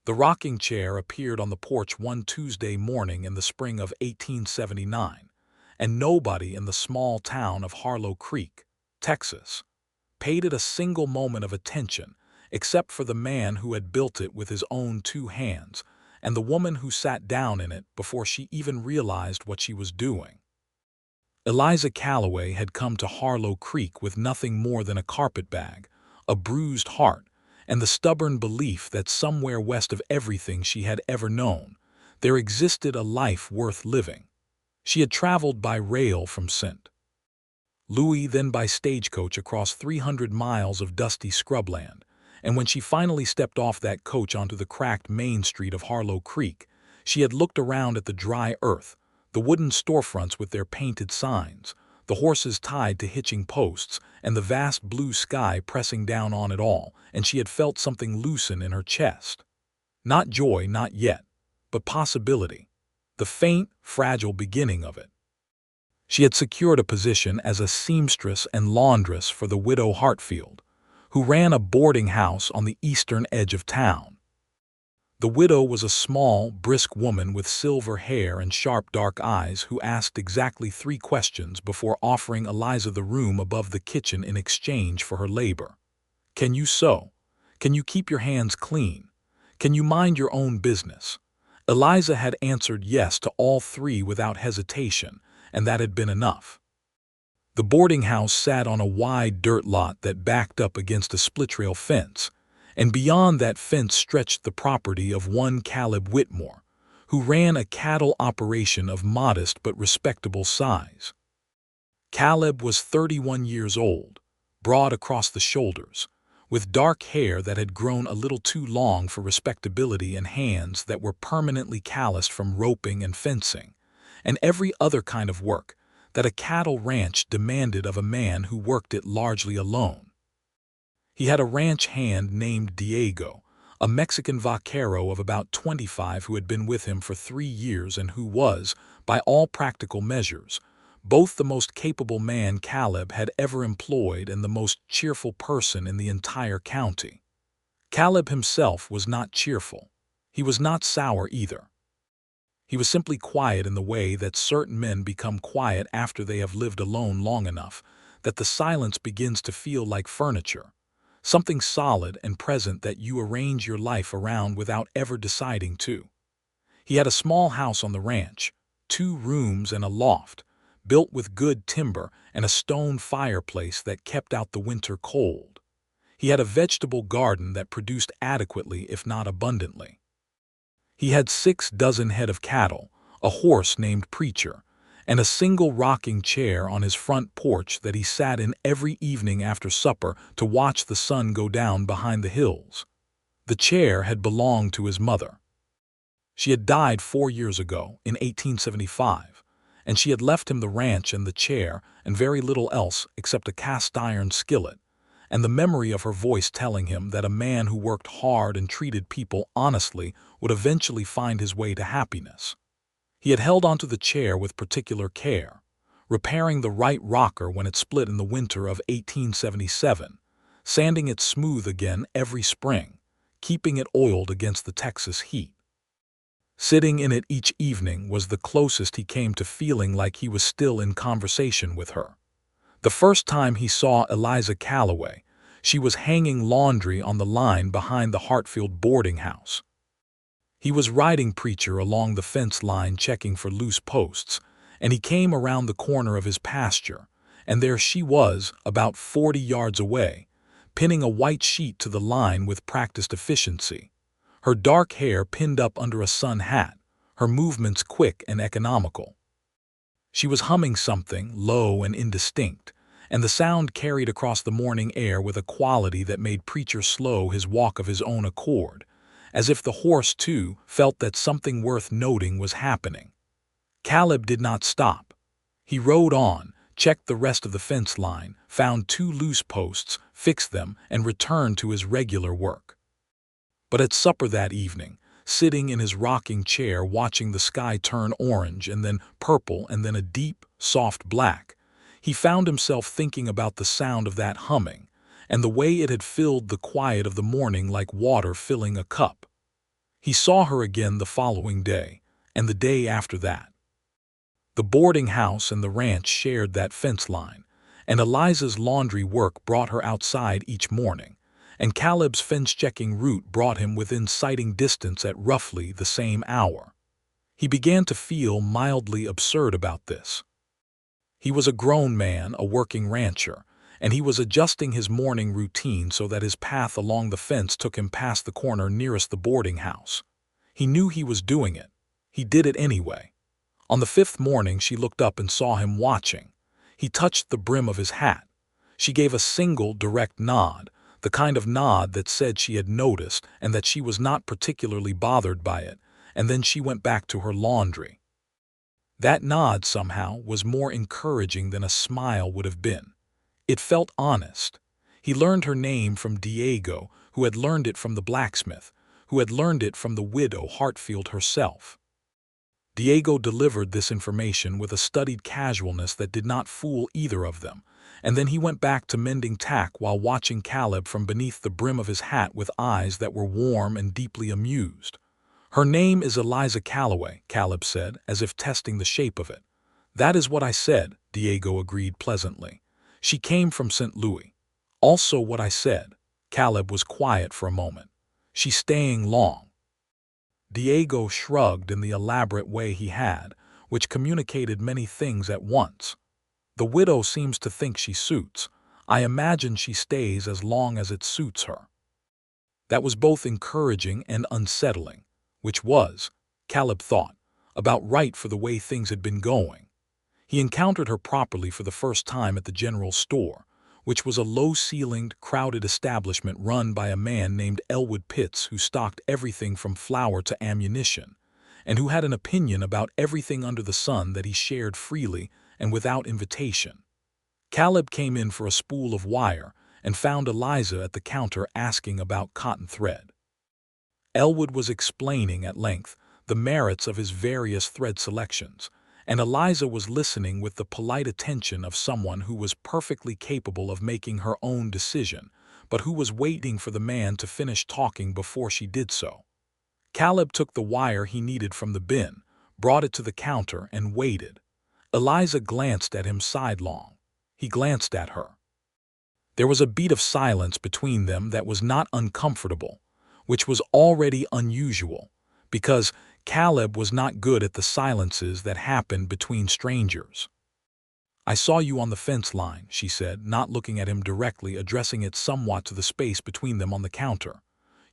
The rocking chair appeared on the porch one Tuesday morning in the spring of 1879, and nobody in the small town of Harlow Creek, Texas, paid it a single moment of attention except for the man who had built it with his own two hands and the woman who sat down in it before she even realized what she was doing. Eliza Calloway had come to Harlow Creek with nothing more than a carpetbag, a bruised heart, and the stubborn belief that somewhere west of everything she had ever known, there existed a life worth living. She had traveled by rail from St. Louis, then by stagecoach across 300 miles of dusty scrubland, and when she finally stepped off that coach onto the cracked main street of Harlow Creek, she had looked around at the dry earth, the wooden storefronts with their painted signs, the horses tied to hitching posts, and the vast blue sky pressing down on it all, and she had felt something loosen in her chest. Not joy, not yet, but possibility, the faint, fragile beginning of it. She had secured a position as a seamstress and laundress for the widow Hartfield, who ran a boarding house on the eastern edge of town. The widow was a small, brisk woman with silver hair and sharp dark eyes who asked exactly 3 questions before offering Eliza the room above the kitchen in exchange for her labor. Can you sew? Can you keep your hands clean? Can you mind your own business? Eliza had answered yes to all 3 without hesitation, and that had been enough. The boarding house sat on a wide dirt lot that backed up against a split-rail fence, and beyond that fence stretched the property of one Caleb Whitmore, who ran a cattle operation of modest but respectable size. Caleb was 31 years old, broad across the shoulders, with dark hair that had grown a little too long for respectability and hands that were permanently calloused from roping and fencing, and every other kind of work that a cattle ranch demanded of a man who worked it largely alone. He had a ranch hand named Diego, a Mexican vaquero of about 25 who had been with him for 3 years and who was, by all practical measures, both the most capable man Caleb had ever employed and the most cheerful person in the entire county. Caleb himself was not cheerful. He was not sour either. He was simply quiet in the way that certain men become quiet after they have lived alone long enough that the silence begins to feel like furniture, something solid and present that you arrange your life around without ever deciding to. He had a small house on the ranch, 2 rooms and a loft, built with good timber and a stone fireplace that kept out the winter cold. He had a vegetable garden that produced adequately if not abundantly. He had 6 dozen head of cattle, a horse named Preacher, and a single rocking chair on his front porch that he sat in every evening after supper to watch the sun go down behind the hills. The chair had belonged to his mother. She had died 4 years ago, in 1875, and she had left him the ranch and the chair and very little else except a cast-iron skillet, and the memory of her voice telling him that a man who worked hard and treated people honestly would eventually find his way to happiness. He had held onto the chair with particular care, repairing the right rocker when it split in the winter of 1877, sanding it smooth again every spring, keeping it oiled against the Texas heat. Sitting in it each evening was the closest he came to feeling like he was still in conversation with her. The first time he saw Eliza Calloway, she was hanging laundry on the line behind the Hartfield boarding house. He was riding Preacher along the fence line checking for loose posts, and he came around the corner of his pasture, and there she was, about 40 yards away, pinning a white sheet to the line with practiced efficiency, her dark hair pinned up under a sun hat, her movements quick and economical. She was humming something, low and indistinct, and the sound carried across the morning air with a quality that made Preacher slow his walk of his own accord, as if the horse, too, felt that something worth noting was happening. Caleb did not stop. He rode on, checked the rest of the fence line, found 2 loose posts, fixed them, and returned to his regular work. But at supper that evening, sitting in his rocking chair watching the sky turn orange and then purple and then a deep, soft black, he found himself thinking about the sound of that humming and the way it had filled the quiet of the morning like water filling a cup. He saw her again the following day, and the day after that. The boarding house and the ranch shared that fence line, and Eliza's laundry work brought her outside each morning, and Caleb's fence-checking route brought him within sighting distance at roughly the same hour. He began to feel mildly absurd about this. He was a grown man, a working rancher, and he was adjusting his morning routine so that his path along the fence took him past the corner nearest the boarding house. He knew he was doing it. He did it anyway. On the fifth morning, she looked up and saw him watching. He touched the brim of his hat. She gave a single direct nod, the kind of nod that said she had noticed and that she was not particularly bothered by it, and then she went back to her laundry. That nod, somehow, was more encouraging than a smile would have been. It felt honest. He learned her name from Diego, who had learned it from the blacksmith, who had learned it from the widow Hartfield herself. Diego delivered this information with a studied casualness that did not fool either of them, and then he went back to mending tack while watching Caleb from beneath the brim of his hat with eyes that were warm and deeply amused. "Her name is Eliza Calloway," Caleb said, as if testing the shape of it. "That is what I said," Diego agreed pleasantly. "She came from St. Louis." "Also what I said." Caleb was quiet for a moment. "She's staying long." Diego shrugged in the elaborate way he had, which communicated many things at once. "The widow seems to think she suits. I imagine she stays as long as it suits her." That was both encouraging and unsettling, which was, Caleb thought, about right for the way things had been going. He encountered her properly for the first time at the general store, which was a low-ceilinged, crowded establishment run by a man named Elwood Pitts, who stocked everything from flour to ammunition, and who had an opinion about everything under the sun that he shared freely and without invitation. Caleb came in for a spool of wire and found Eliza at the counter asking about cotton thread. Elwood was explaining at length the merits of his various thread selections, and Eliza was listening with the polite attention of someone who was perfectly capable of making her own decision, but who was waiting for the man to finish talking before she did so. Caleb took the wire he needed from the bin, brought it to the counter, and waited. Eliza glanced at him sidelong. He glanced at her. There was a beat of silence between them that was not uncomfortable, which was already unusual, because Caleb was not good at the silences that happened between strangers. "I saw you on the fence line," she said, not looking at him directly, addressing it somewhat to the space between them on the counter.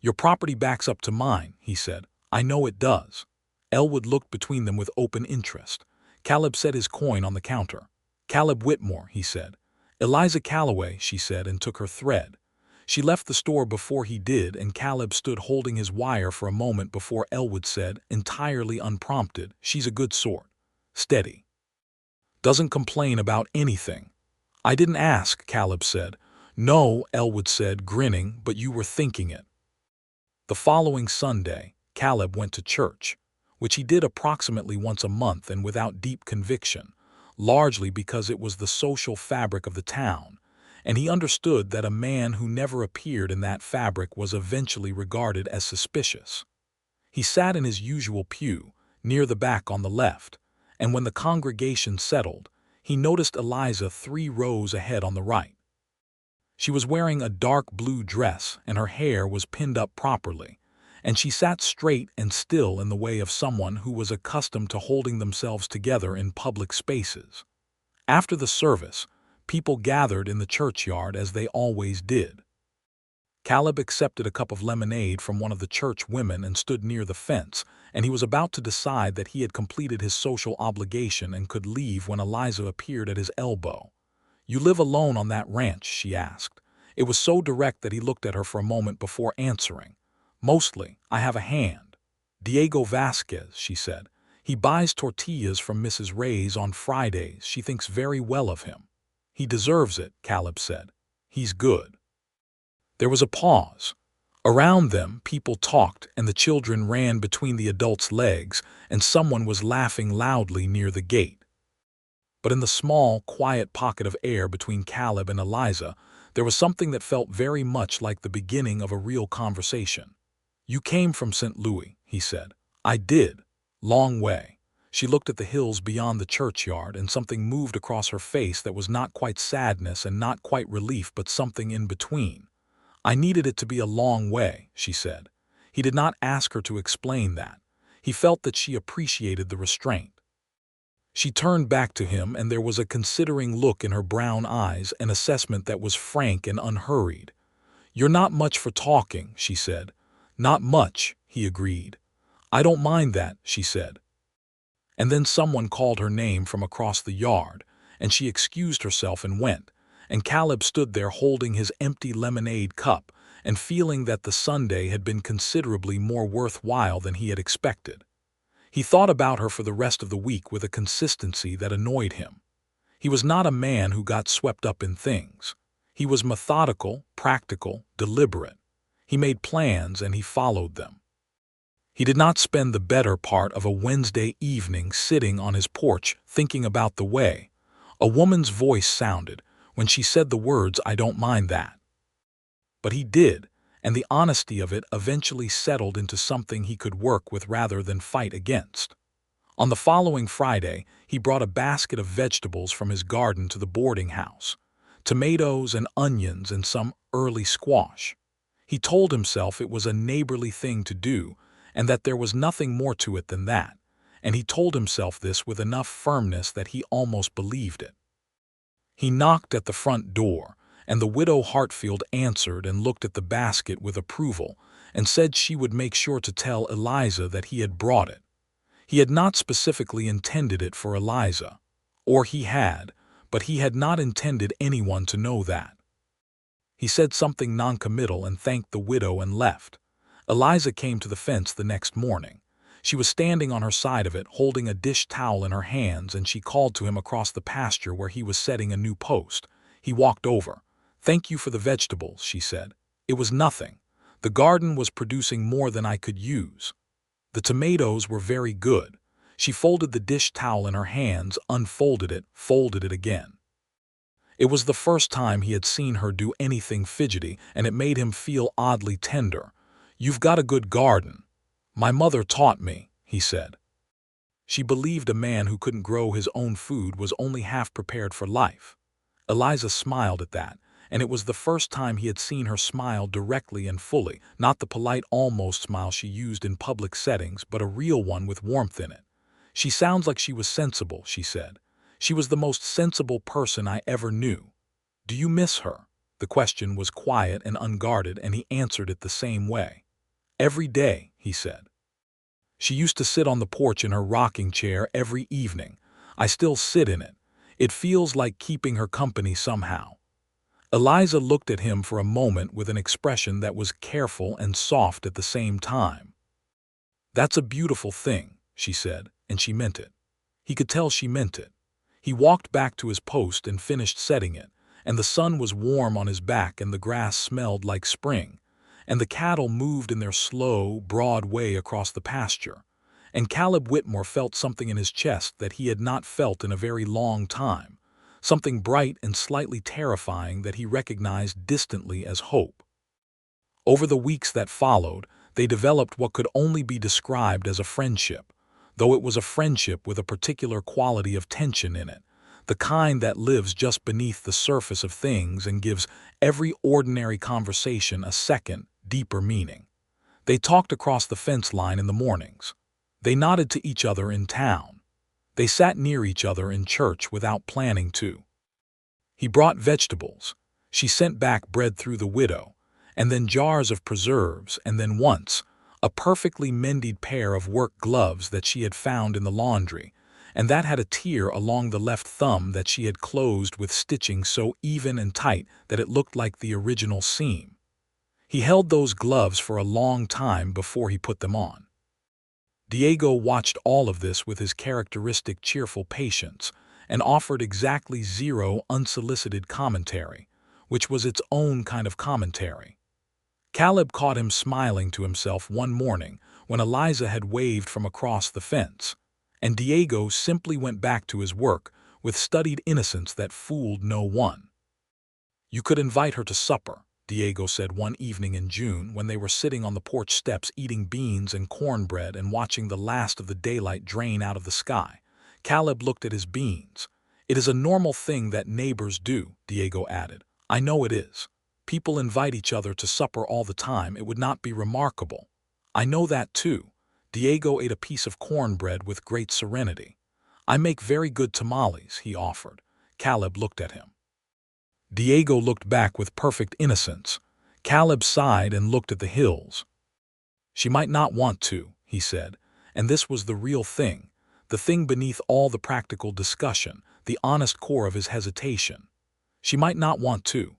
"Your property backs up to mine," he said. "I know it does." Elwood looked between them with open interest. Caleb set his coin on the counter. "Caleb Whitmore," he said. "Eliza Calloway," she said, and took her thread. She left the store before he did, and Caleb stood holding his wire for a moment before Elwood said, entirely unprompted, "She's a good sort. Steady. Doesn't complain about anything." "I didn't ask," Caleb said. "No," Elwood said, grinning, "but you were thinking it." The following Sunday, Caleb went to church, which he did approximately once a month and without deep conviction, largely because it was the social fabric of the town, and he understood that a man who never appeared in that fabric was eventually regarded as suspicious. He sat in his usual pew, near the back on the left, and when the congregation settled, he noticed Eliza 3 rows ahead on the right. She was wearing a dark blue dress, and her hair was pinned up properly, and she sat straight and still in the way of someone who was accustomed to holding themselves together in public spaces. After the service, people gathered in the churchyard as they always did. Caleb accepted a cup of lemonade from one of the church women and stood near the fence, and he was about to decide that he had completed his social obligation and could leave when Eliza appeared at his elbow. "You live alone on that ranch?" she asked. It was so direct that he looked at her for a moment before answering. "Mostly. I have a hand." "Diego Vasquez," she said. "He buys tortillas from Mrs. Ray's on Fridays. She thinks very well of him." "He deserves it," Caleb said. "He's good." There was a pause. Around them, people talked, and the children ran between the adults' legs, and someone was laughing loudly near the gate. But in the small, quiet pocket of air between Caleb and Eliza, there was something that felt very much like the beginning of a real conversation. "You came from St. Louis," he said. I did. Long way. She looked at the hills beyond the churchyard, and something moved across her face that was not quite sadness and not quite relief, but something in between. I needed it to be a long way, she said. He did not ask her to explain that. He felt that she appreciated the restraint. She turned back to him, and there was a considering look in her brown eyes, an assessment that was frank and unhurried. You're not much for talking, she said. Not much, he agreed. I don't mind that, she said. And then someone called her name from across the yard, and she excused herself and went, and Caleb stood there holding his empty lemonade cup and feeling that the Sunday had been considerably more worthwhile than he had expected. He thought about her for the rest of the week with a consistency that annoyed him. He was not a man who got swept up in things. He was methodical, practical, deliberate. He made plans and he followed them. He did not spend the better part of a Wednesday evening sitting on his porch thinking about the way a woman's voice sounded when she said the words, "I don't mind that." But he did, and the honesty of it eventually settled into something he could work with rather than fight against. On the following Friday, he brought a basket of vegetables from his garden to the boarding house, tomatoes and onions and some early squash. He told himself it was a neighborly thing to do and that there was nothing more to it than that, and he told himself this with enough firmness that he almost believed it. He knocked at the front door, and the widow Hartfield answered and looked at the basket with approval and said she would make sure to tell Eliza that he had brought it. He had not specifically intended it for Eliza, or he had, but he had not intended anyone to know that. He said something noncommittal and thanked the widow and left. Eliza came to the fence the next morning. She was standing on her side of it, holding a dish towel in her hands, and she called to him across the pasture where he was setting a new post. He walked over. "Thank you for the vegetables," she said. "It was nothing. The garden was producing more than I could use." The tomatoes were very good. She folded the dish towel in her hands, unfolded it, folded it again. It was the first time he had seen her do anything fidgety, and it made him feel oddly tender. "You've got a good garden." "My mother taught me," he said. She believed a man who couldn't grow his own food was only half prepared for life. Eliza smiled at that, and it was the first time he had seen her smile directly and fully, not the polite almost smile she used in public settings, but a real one with warmth in it. "She sounds like she was sensible," she said. "She was the most sensible person I ever knew." "Do you miss her?" The question was quiet and unguarded, and he answered it the same way. "Every day," he said. "She used to sit on the porch in her rocking chair every evening. I still sit in it. It feels like keeping her company somehow." Eliza looked at him for a moment with an expression that was careful and soft at the same time. "That's a beautiful thing," she said, and she meant it. He could tell she meant it. He walked back to his post and finished setting it, and the sun was warm on his back and the grass smelled like spring, and the cattle moved in their slow, broad way across the pasture, and Caleb Whitmore felt something in his chest that he had not felt in a very long time, something bright and slightly terrifying that he recognized distantly as hope. Over the weeks that followed, they developed what could only be described as a friendship, though it was a friendship with a particular quality of tension in it, the kind that lives just beneath the surface of things and gives every ordinary conversation a second, deeper meaning. They talked across the fence line in the mornings. They nodded to each other in town. They sat near each other in church without planning to. He brought vegetables. She sent back bread through the widow, and then jars of preserves, and then once, a perfectly mended pair of work gloves that she had found in the laundry, and that had a tear along the left thumb that she had closed with stitching so even and tight that it looked like the original seam. He held those gloves for a long time before he put them on. Diego watched all of this with his characteristic cheerful patience and offered exactly zero unsolicited commentary, which was its own kind of commentary. Caleb caught him smiling to himself one morning when Eliza had waved from across the fence, and Diego simply went back to his work with studied innocence that fooled no one. "You could invite her to supper," Diego said one evening in June when they were sitting on the porch steps eating beans and cornbread and watching the last of the daylight drain out of the sky. Caleb looked at his beans. "It is a normal thing that neighbors do," Diego added. "I know it is. People invite each other to supper all the time. It would not be remarkable." "I know that too." Diego ate a piece of cornbread with great serenity. "I make very good tamales," he offered. Caleb looked at him. Diego looked back with perfect innocence. Caleb sighed and looked at the hills. "She might not want to," he said, and this was the real thing, the thing beneath all the practical discussion, the honest core of his hesitation. She might not want to.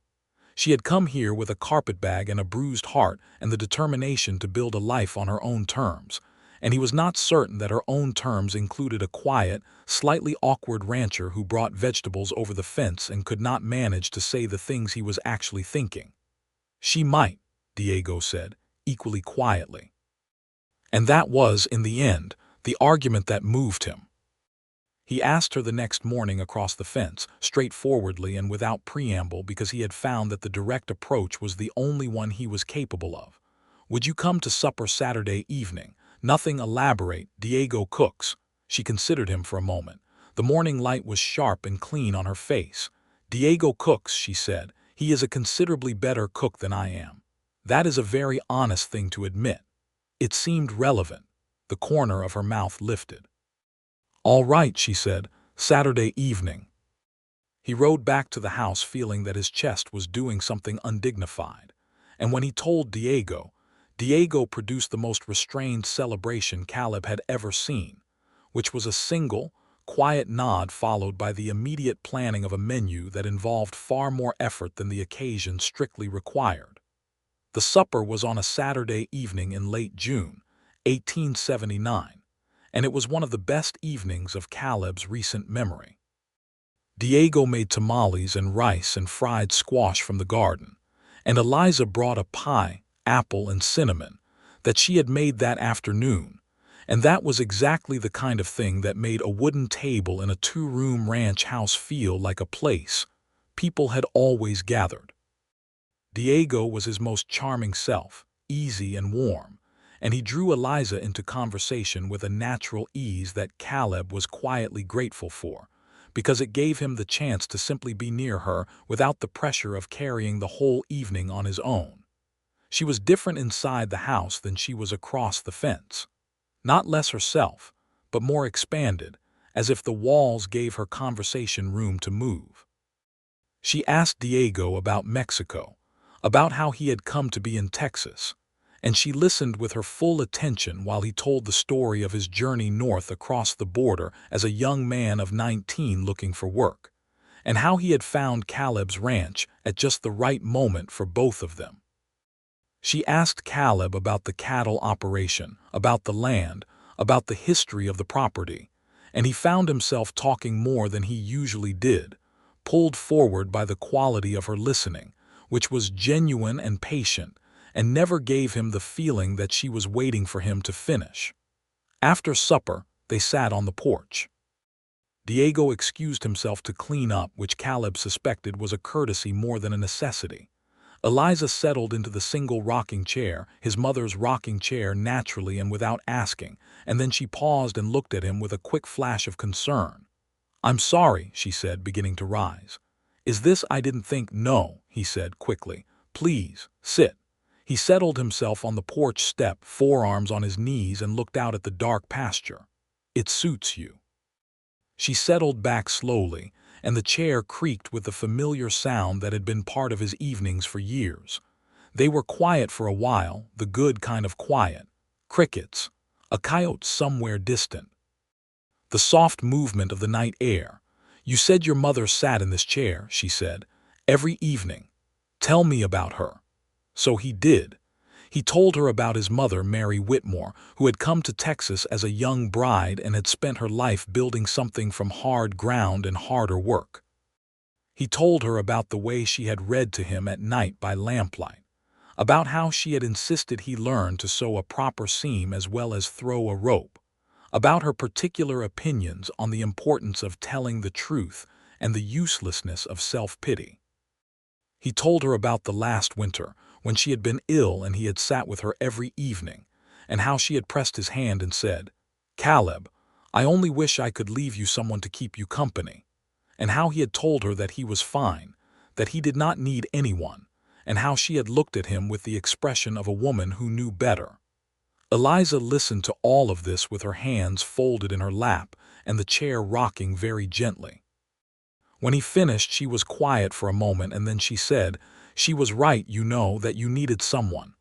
She had come here with a carpetbag and a bruised heart and the determination to build a life on her own terms, and he was not certain that her own terms included a quiet, slightly awkward rancher who brought vegetables over the fence and could not manage to say the things he was actually thinking. "She might," Diego said, equally quietly. And that was, in the end, the argument that moved him. He asked her the next morning across the fence, straightforwardly and without preamble, because he had found that the direct approach was the only one he was capable of. "Would you come to supper Saturday evening? Nothing elaborate. Diego cooks." She considered him for a moment. The morning light was sharp and clean on her face. "Diego cooks," she said. "He is a considerably better cook than I am." That is a very honest thing to admit. It seemed relevant. The corner of her mouth lifted. "All right," she said, "Saturday evening." He rode back to the house feeling that his chest was doing something undignified. And when he told Diego, Diego produced the most restrained celebration Caleb had ever seen, which was a single, quiet nod followed by the immediate planning of a menu that involved far more effort than the occasion strictly required. The supper was on a Saturday evening in late June, 1879, and it was one of the best evenings of Caleb's recent memory. Diego made tamales and rice and fried squash from the garden, and Eliza brought a pie, apple and cinnamon, that she had made that afternoon, and that was exactly the kind of thing that made a wooden table in a two-room ranch house feel like a place people had always gathered. Diego was his most charming self, easy and warm, and he drew Eliza into conversation with a natural ease that Caleb was quietly grateful for, because it gave him the chance to simply be near her without the pressure of carrying the whole evening on his own. She was different inside the house than she was across the fence. Not less herself, but more expanded, as if the walls gave her conversation room to move. She asked Diego about Mexico, about how he had come to be in Texas, and she listened with her full attention while he told the story of his journey north across the border as a young man of 19 looking for work, and how he had found Caleb's ranch at just the right moment for both of them. She asked Caleb about the cattle operation, about the land, about the history of the property, and he found himself talking more than he usually did, pulled forward by the quality of her listening, which was genuine and patient, and never gave him the feeling that she was waiting for him to finish. After supper, they sat on the porch. Diego excused himself to clean up, which Caleb suspected was a courtesy more than a necessity. Eliza settled into the single rocking chair, his mother's rocking chair, naturally and without asking, and then she paused and looked at him with a quick flash of concern. "I'm sorry," she said, beginning to rise. "Is this I didn't think—" "No," he said quickly. "Please, sit." He settled himself on the porch step, forearms on his knees, and looked out at the dark pasture. "It suits you." She settled back slowly, and the chair creaked with the familiar sound that had been part of his evenings for years. They were quiet for a while, the good kind of quiet. Crickets. A coyote somewhere distant. The soft movement of the night air. "You said your mother sat in this chair," she said, "every evening. Tell me about her." So he did. He told her about his mother, Mary Whitmore, who had come to Texas as a young bride and had spent her life building something from hard ground and harder work. He told her about the way she had read to him at night by lamplight, about how she had insisted he learn to sew a proper seam as well as throw a rope, about her particular opinions on the importance of telling the truth and the uselessness of self-pity. He told her about the last winter, when she had been ill and he had sat with her every evening, and how she had pressed his hand and said, "Caleb, I only wish I could leave you someone to keep you company," and how he had told her that he was fine, that he did not need anyone, and how she had looked at him with the expression of a woman who knew better. Eliza listened to all of this with her hands folded in her lap and the chair rocking very gently. When he finished, she was quiet for a moment, and then she said, "She was right, you know, that you needed someone.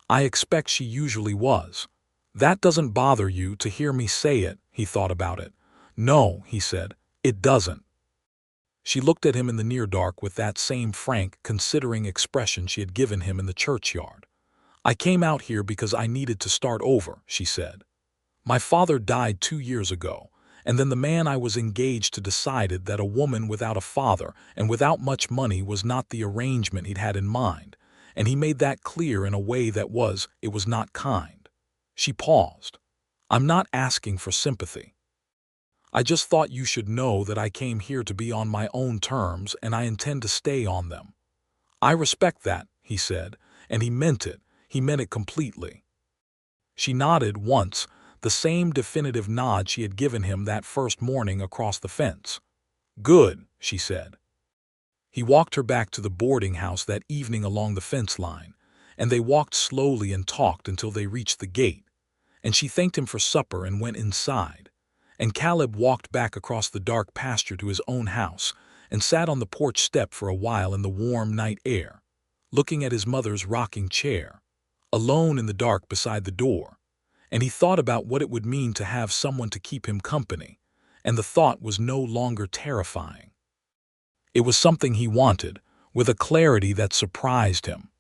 I expect she usually was. That doesn't bother you to hear me say it." He thought about it. "No," he said, "it doesn't." She looked at him in the near dark with that same frank, considering expression she had given him in the churchyard. "I came out here because I needed to start over," she said. "My father died 2 years ago, and then the man I was engaged to decided that a woman without a father and without much money was not the arrangement he'd had in mind, and he made that clear in a way that it was not kind." She paused. "I'm not asking for sympathy. I just thought you should know that I came here to be on my own terms, and I intend to stay on them." "I respect that," he said, and he meant it. He meant it completely. She nodded once, the same definitive nod she had given him that first morning across the fence. "Good," she said. He walked her back to the boarding house that evening along the fence line, and they walked slowly and talked until they reached the gate, and she thanked him for supper and went inside, and Caleb walked back across the dark pasture to his own house and sat on the porch step for a while in the warm night air, looking at his mother's rocking chair, alone in the dark beside the door, and he thought about what it would mean to have someone to keep him company, and the thought was no longer terrifying. It was something he wanted, with a clarity that surprised him.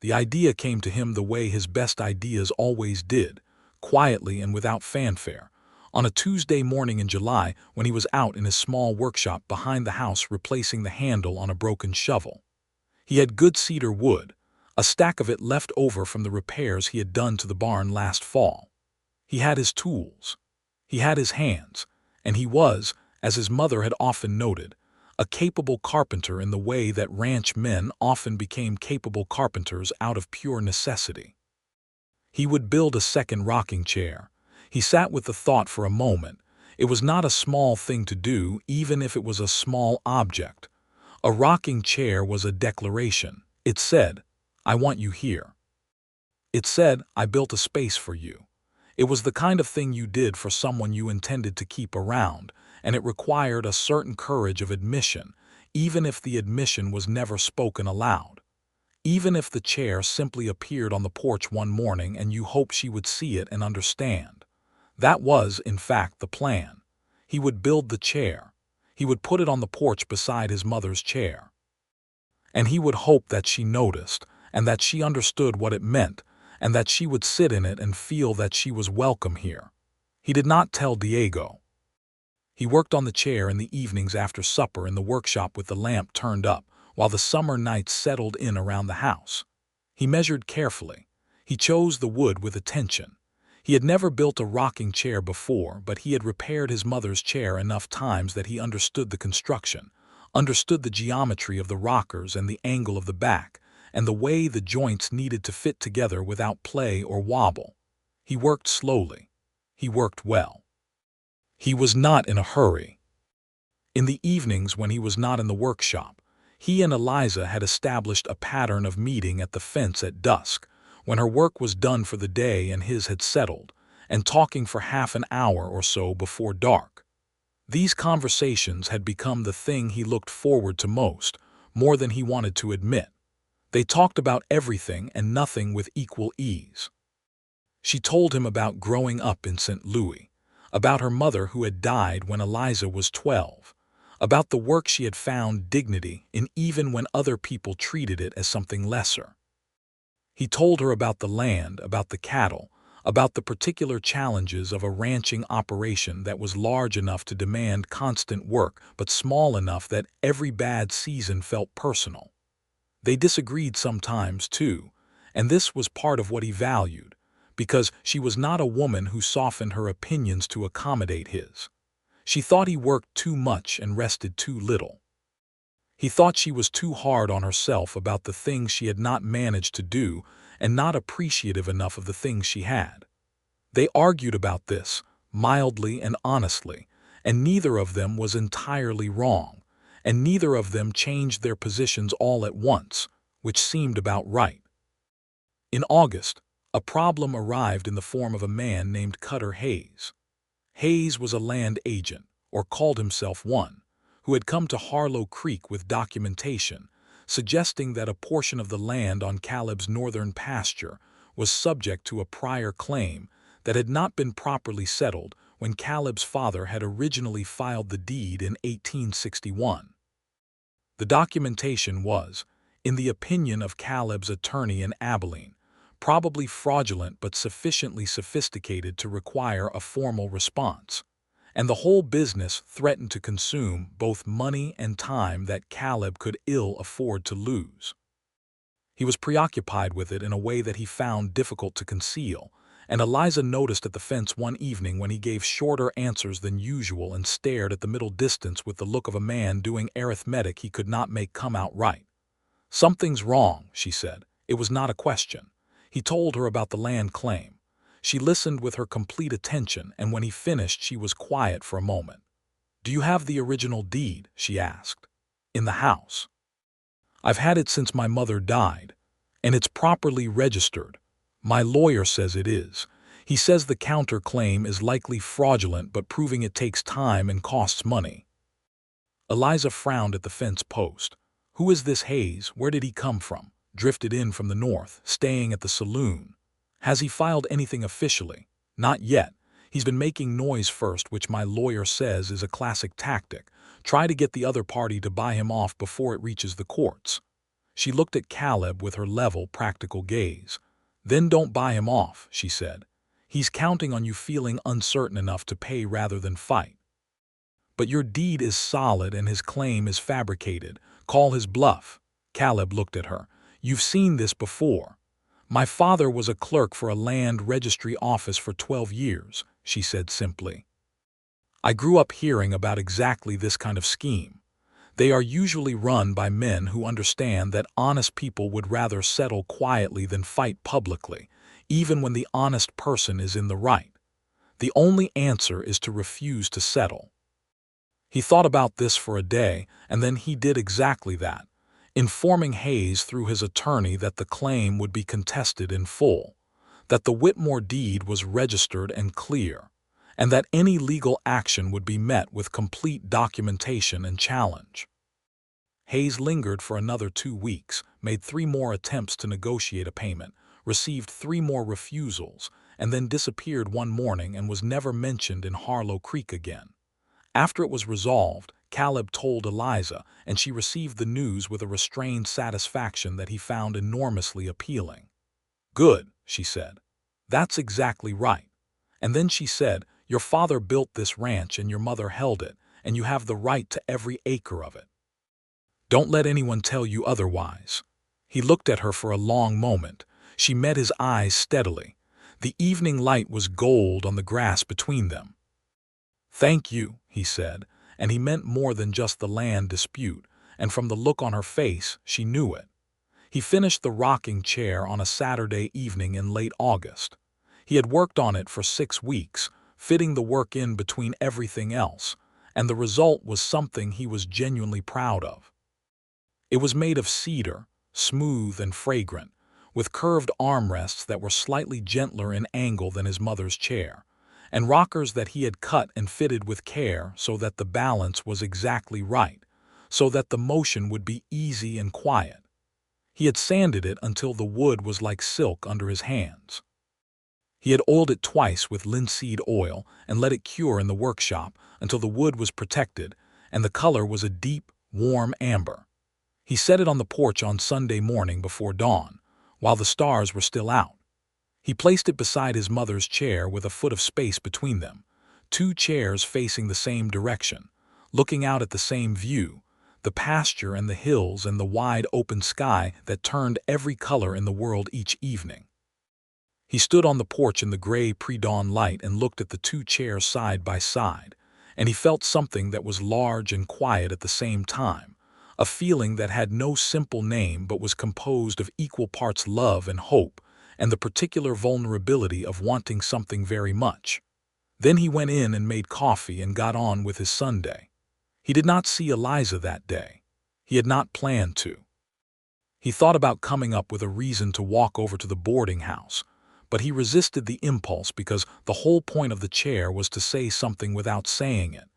The idea came to him the way his best ideas always did, quietly and without fanfare, on a Tuesday morning in July when he was out in his small workshop behind the house replacing the handle on a broken shovel. He had good cedar wood, a stack of it left over from the repairs he had done to the barn last fall. He had his tools. He had his hands, and he was, as his mother had often noted, a capable carpenter in the way that ranch men often became capable carpenters out of pure necessity. He would build a second rocking chair. He sat with the thought for a moment. It was not a small thing to do, even if it was a small object. A rocking chair was a declaration. It said, "I want you here." It said, "I built a space for you." It was the kind of thing you did for someone you intended to keep around, and it required a certain courage of admission, even if the admission was never spoken aloud. Even if the chair simply appeared on the porch one morning and you hoped she would see it and understand. That was, in fact, the plan. He would build the chair. He would put it on the porch beside his mother's chair. And he would hope that she noticed, and that she understood what it meant, and that she would sit in it and feel that she was welcome here. He did not tell Diego. He worked on the chair in the evenings after supper in the workshop with the lamp turned up, while the summer nights settled in around the house. He measured carefully. He chose the wood with attention. He had never built a rocking chair before, but he had repaired his mother's chair enough times that he understood the construction, understood the geometry of the rockers and the angle of the back, and the way the joints needed to fit together without play or wobble. He worked slowly. He worked well. He was not in a hurry. In the evenings when he was not in the workshop, he and Eliza had established a pattern of meeting at the fence at dusk, when her work was done for the day and his had settled, and talking for half an hour or so before dark. These conversations had become the thing he looked forward to most, more than he wanted to admit. They talked about everything and nothing with equal ease. She told him about growing up in St. Louis, about her mother who had died when Eliza was 12, about the work she had found dignity in even when other people treated it as something lesser. He told her about the land, about the cattle, about the particular challenges of a ranching operation that was large enough to demand constant work but small enough that every bad season felt personal. They disagreed sometimes, too, and this was part of what he valued, because she was not a woman who softened her opinions to accommodate his. She thought he worked too much and rested too little. He thought she was too hard on herself about the things she had not managed to do and not appreciative enough of the things she had. They argued about this, mildly and honestly, and neither of them was entirely wrong, and neither of them changed their positions all at once, which seemed about right. In August, a problem arrived in the form of a man named Cutter Hayes. Hayes was a land agent, or called himself one, who had come to Harlow Creek with documentation, suggesting that a portion of the land on Caleb's northern pasture was subject to a prior claim that had not been properly settled when Caleb's father had originally filed the deed in 1861. The documentation was, in the opinion of Caleb's attorney in Abilene, probably fraudulent but sufficiently sophisticated to require a formal response, and the whole business threatened to consume both money and time that Caleb could ill afford to lose. He was preoccupied with it in a way that he found difficult to conceal, and Eliza noticed at the fence one evening when he gave shorter answers than usual and stared at the middle distance with the look of a man doing arithmetic he could not make come out right. "Something's wrong," she said. It was not a question. He told her about the land claim. She listened with her complete attention, and when he finished she was quiet for a moment. "Do you have the original deed?" she asked. "In the house?" "I've had it since my mother died, and it's properly registered. My lawyer says it is. He says the counterclaim is likely fraudulent, but proving it takes time and costs money." Eliza frowned at the fence post. "Who is this Hayes? Where did he come from? Drifted in from the north, staying at the saloon. Has he filed anything officially?" "Not yet. He's been making noise first, which my lawyer says is a classic tactic. Try to get the other party to buy him off before it reaches the courts." She looked at Caleb with her level, practical gaze. "Then don't buy him off," she said. "He's counting on you feeling uncertain enough to pay rather than fight." "But your deed is solid and his claim is fabricated. Call his bluff." Caleb looked at her. "You've seen this before." "My father was a clerk for a land registry office for 12 years, she said simply. "I grew up hearing about exactly this kind of scheme. They are usually run by men who understand that honest people would rather settle quietly than fight publicly, even when the honest person is in the right. The only answer is to refuse to settle." He thought about this for a day, and then he did exactly that, informing Hayes through his attorney that the claim would be contested in full, that the Whitmore deed was registered and clear, and that any legal action would be met with complete documentation and challenge. Hayes lingered for another 2 weeks, made 3 more attempts to negotiate a payment, received 3 more refusals, and then disappeared one morning and was never mentioned in Harlow Creek again. After it was resolved, Caleb told Eliza, and she received the news with a restrained satisfaction that he found enormously appealing. "Good," she said. "That's exactly right." And then she said, "Your father built this ranch and your mother held it, and you have the right to every acre of it. Don't let anyone tell you otherwise." He looked at her for a long moment. She met his eyes steadily. The evening light was gold on the grass between them. "Thank you," he said, and he meant more than just the land dispute, and from the look on her face, she knew it. He finished the rocking chair on a Saturday evening in late August. He had worked on it for 6 weeks, fitting the work in between everything else, and the result was something he was genuinely proud of. It was made of cedar, smooth and fragrant, with curved armrests that were slightly gentler in angle than his mother's chair, and rockers that he had cut and fitted with care so that the balance was exactly right, so that the motion would be easy and quiet. He had sanded it until the wood was like silk under his hands. He had oiled it twice with linseed oil and let it cure in the workshop until the wood was protected and the color was a deep, warm amber. He set it on the porch on Sunday morning before dawn, while the stars were still out. He placed it beside his mother's chair with a foot of space between them, 2 chairs facing the same direction, looking out at the same view, the pasture and the hills and the wide open sky that turned every color in the world each evening. He stood on the porch in the gray pre-dawn light and looked at the 2 chairs side by side, and he felt something that was large and quiet at the same time, a feeling that had no simple name but was composed of equal parts love and hope, and the particular vulnerability of wanting something very much. Then he went in and made coffee and got on with his Sunday. He did not see Eliza that day. He had not planned to. He thought about coming up with a reason to walk over to the boarding house, but he resisted the impulse because the whole point of the chair was to say something without saying it,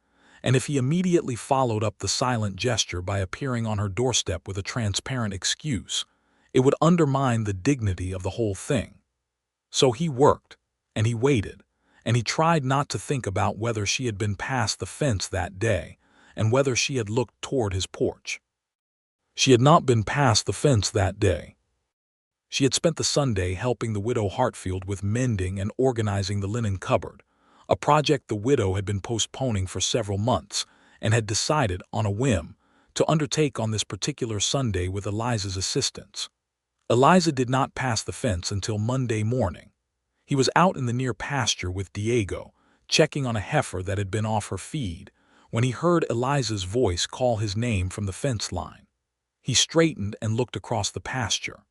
and if he immediately followed up the silent gesture by appearing on her doorstep with a transparent excuse, it would undermine the dignity of the whole thing. So he worked, and he waited, and he tried not to think about whether she had been past the fence that day and whether she had looked toward his porch. She had not been past the fence that day. She had spent the Sunday helping the widow Hartfield with mending and organizing the linen cupboard, a project the widow had been postponing for several months and had decided, on a whim, to undertake on this particular Sunday with Eliza's assistance. Eliza did not pass the fence until Monday morning. He was out in the near pasture with Diego, checking on a heifer that had been off her feed, when he heard Eliza's voice call his name from the fence line. He straightened and looked across the pasture.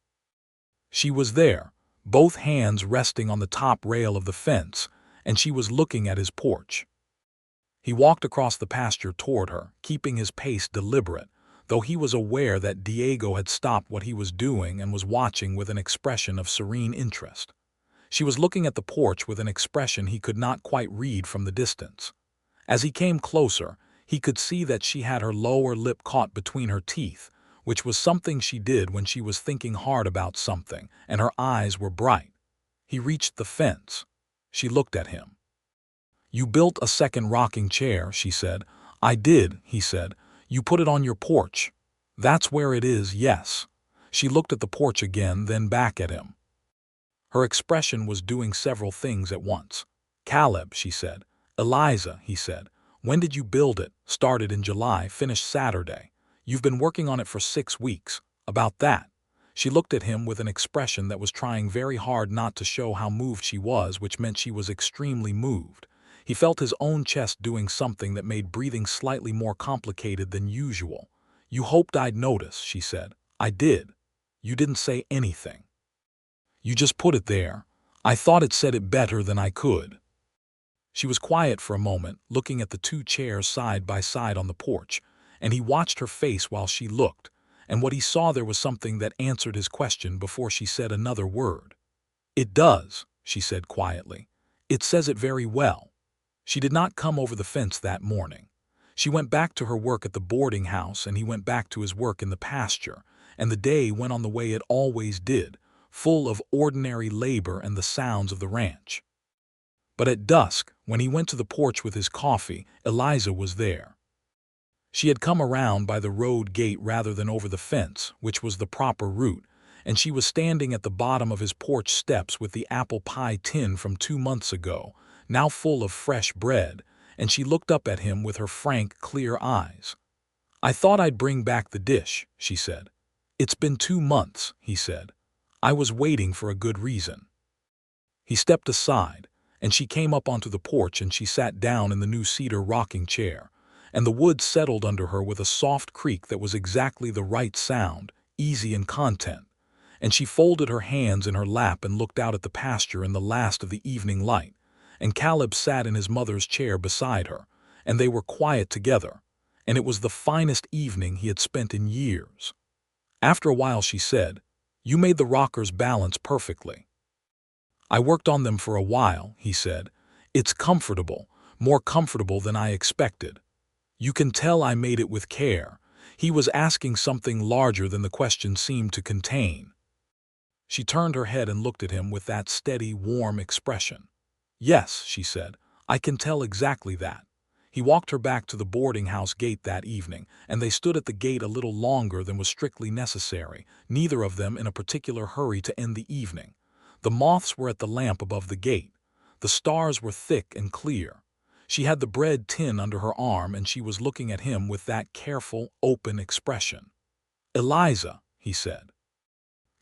She was there, both hands resting on the top rail of the fence, and she was looking at his porch. He walked across the pasture toward her, keeping his pace deliberate, though he was aware that Diego had stopped what he was doing and was watching with an expression of serene interest. She was looking at the porch with an expression he could not quite read from the distance. As he came closer, he could see that she had her lower lip caught between her teeth, which was something she did when she was thinking hard about something, and her eyes were bright. He reached the fence. She looked at him. "You built a second rocking chair," she said. "I did," he said. "You put it on your porch." "That's where it is, yes." She looked at the porch again, then back at him. Her expression was doing several things at once. "Caleb," she said. "Eliza," he said. "When did you build it? Started in July, finished Saturday. You've been working on it for 6 weeks. About that." She looked at him with an expression that was trying very hard not to show how moved she was, which meant she was extremely moved. He felt his own chest doing something that made breathing slightly more complicated than usual. "You hoped I'd notice," she said. "I did. You didn't say anything. You just put it there. I thought it said it better than I could." She was quiet for a moment, looking at the two chairs side by side on the porch, and he watched her face while she looked, and what he saw there was something that answered his question before she said another word. "It does," she said quietly. "It says it very well." She did not come over the fence that morning. She went back to her work at the boarding house, and he went back to his work in the pasture, and the day went on the way it always did, full of ordinary labor and the sounds of the ranch. But at dusk, when he went to the porch with his coffee, Eliza was there. She had come around by the road gate rather than over the fence, which was the proper route, and she was standing at the bottom of his porch steps with the apple pie tin from 2 months ago, now full of fresh bread, and she looked up at him with her frank, clear eyes. "I thought I'd bring back the dish," she said. "It's been 2 months," he said. "I was waiting for a good reason." He stepped aside, and she came up onto the porch and she sat down in the new cedar rocking chair, and the wood settled under her with a soft creak that was exactly the right sound, easy in content, and she folded her hands in her lap and looked out at the pasture in the last of the evening light, and Caleb sat in his mother's chair beside her, and they were quiet together, and it was the finest evening he had spent in years. After a while she said, "You made the rockers balance perfectly." "I worked on them for a while," he said. "It's comfortable, more comfortable than I expected. You can tell I made it with care." He was asking something larger than the question seemed to contain. She turned her head and looked at him with that steady, warm expression. "Yes," she said, "I can tell exactly that." He walked her back to the boarding house gate that evening, and they stood at the gate a little longer than was strictly necessary, neither of them in a particular hurry to end the evening. The moths were at the lamp above the gate. The stars were thick and clear. She had the bread tin under her arm, and she was looking at him with that careful, open expression. "Eliza," he said.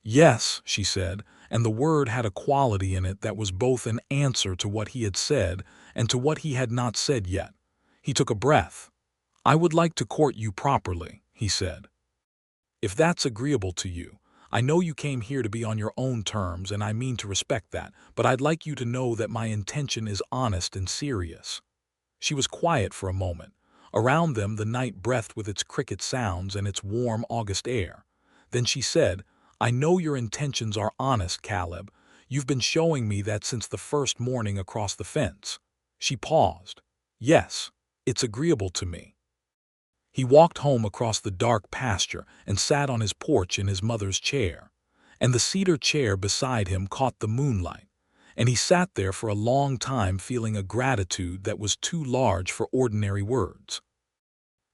"Yes," she said, and the word had a quality in it that was both an answer to what he had said and to what he had not said yet. He took a breath. "I would like to court you properly," he said. If that's agreeable to you, I know you came here to be on your own terms, and I mean to respect that, but I'd like you to know that my intention is honest and serious." She was quiet for a moment. Around them the night breathed with its cricket sounds and its warm August air. Then she said, "I know your intentions are honest, Caleb. You've been showing me that since the first morning across the fence." She paused. "Yes, it's agreeable to me." He walked home across the dark pasture and sat on his porch in his mother's chair. And the cedar chair beside him caught the moonlight. And he sat there for a long time feeling a gratitude that was too large for ordinary words.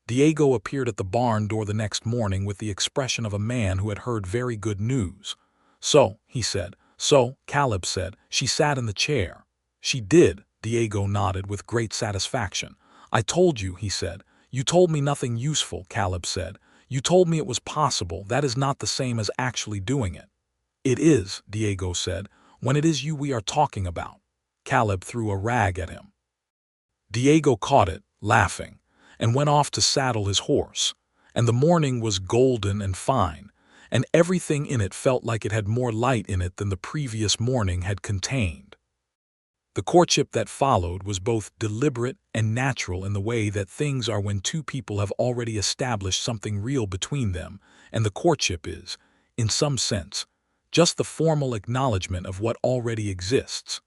Diego appeared at the barn door the next morning with the expression of a man who had heard very good news. "So," he said. "So," Caleb said. She sat in the chair. "She did," Diego nodded with great satisfaction. "I told you," he said. "You told me nothing useful," Caleb said. "You told me it was possible. That is not the same as actually doing it." "It is," Diego said, "when it is you we are talking about." Caleb threw a rag at him. Diego caught it, laughing, and went off to saddle his horse. And the morning was golden and fine, and everything in it felt like it had more light in it than the previous morning had contained. The courtship that followed was both deliberate and natural in the way that things are when two people have already established something real between them, and the courtship is, in some sense, just the formal acknowledgement of what already exists.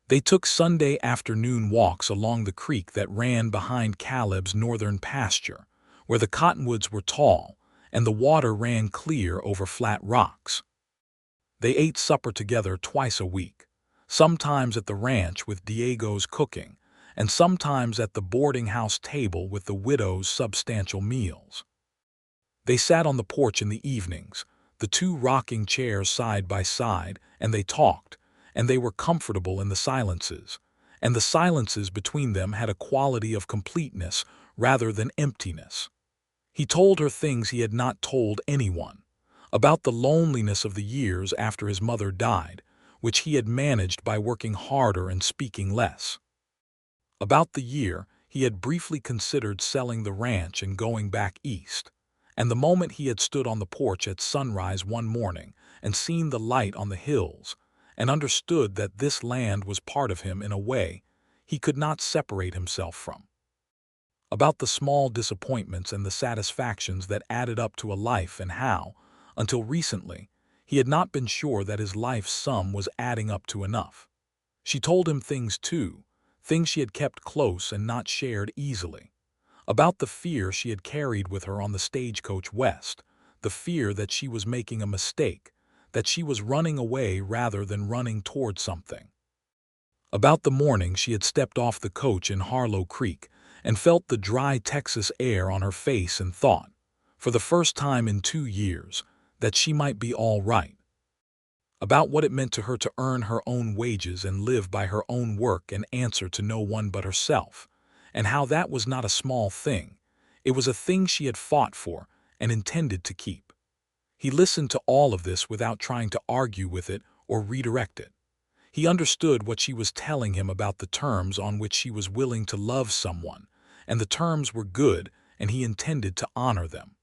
They took Sunday afternoon walks along the creek that ran behind Caleb's northern pasture, where the cottonwoods were tall and the water ran clear over flat rocks. They ate supper together twice a week, sometimes at the ranch with Diego's cooking, and sometimes at the boarding house table with the widow's substantial meals. They sat on the porch in the evenings, the two rocking chairs side by side, and they talked, and they were comfortable in the silences, and the silences between them had a quality of completeness rather than emptiness. He told her things he had not told anyone, about the loneliness of the years after his mother died, which he had managed by working harder and speaking less. About the year he had briefly considered selling the ranch and going back east, and the moment he had stood on the porch at sunrise one morning and seen the light on the hills, and understood that this land was part of him in a way he could not separate himself from. About the small disappointments and the satisfactions that added up to a life, and how, until recently, he had not been sure that his life's sum was adding up to enough. She told him things too, things she had kept close and not shared easily. About the fear she had carried with her on the stagecoach west, the fear that she was making a mistake, that she was running away rather than running toward something. About the morning she had stepped off the coach in Harlow Creek and felt the dry Texas air on her face and thought, for the first time in 2 years, that she might be all right. About what it meant to her to earn her own wages and live by her own work and answer to no one but herself, and how that was not a small thing. It was a thing she had fought for and intended to keep. He listened to all of this without trying to argue with it or redirect it. He understood what she was telling him about the terms on which she was willing to love someone, and the terms were good, and he intended to honor them.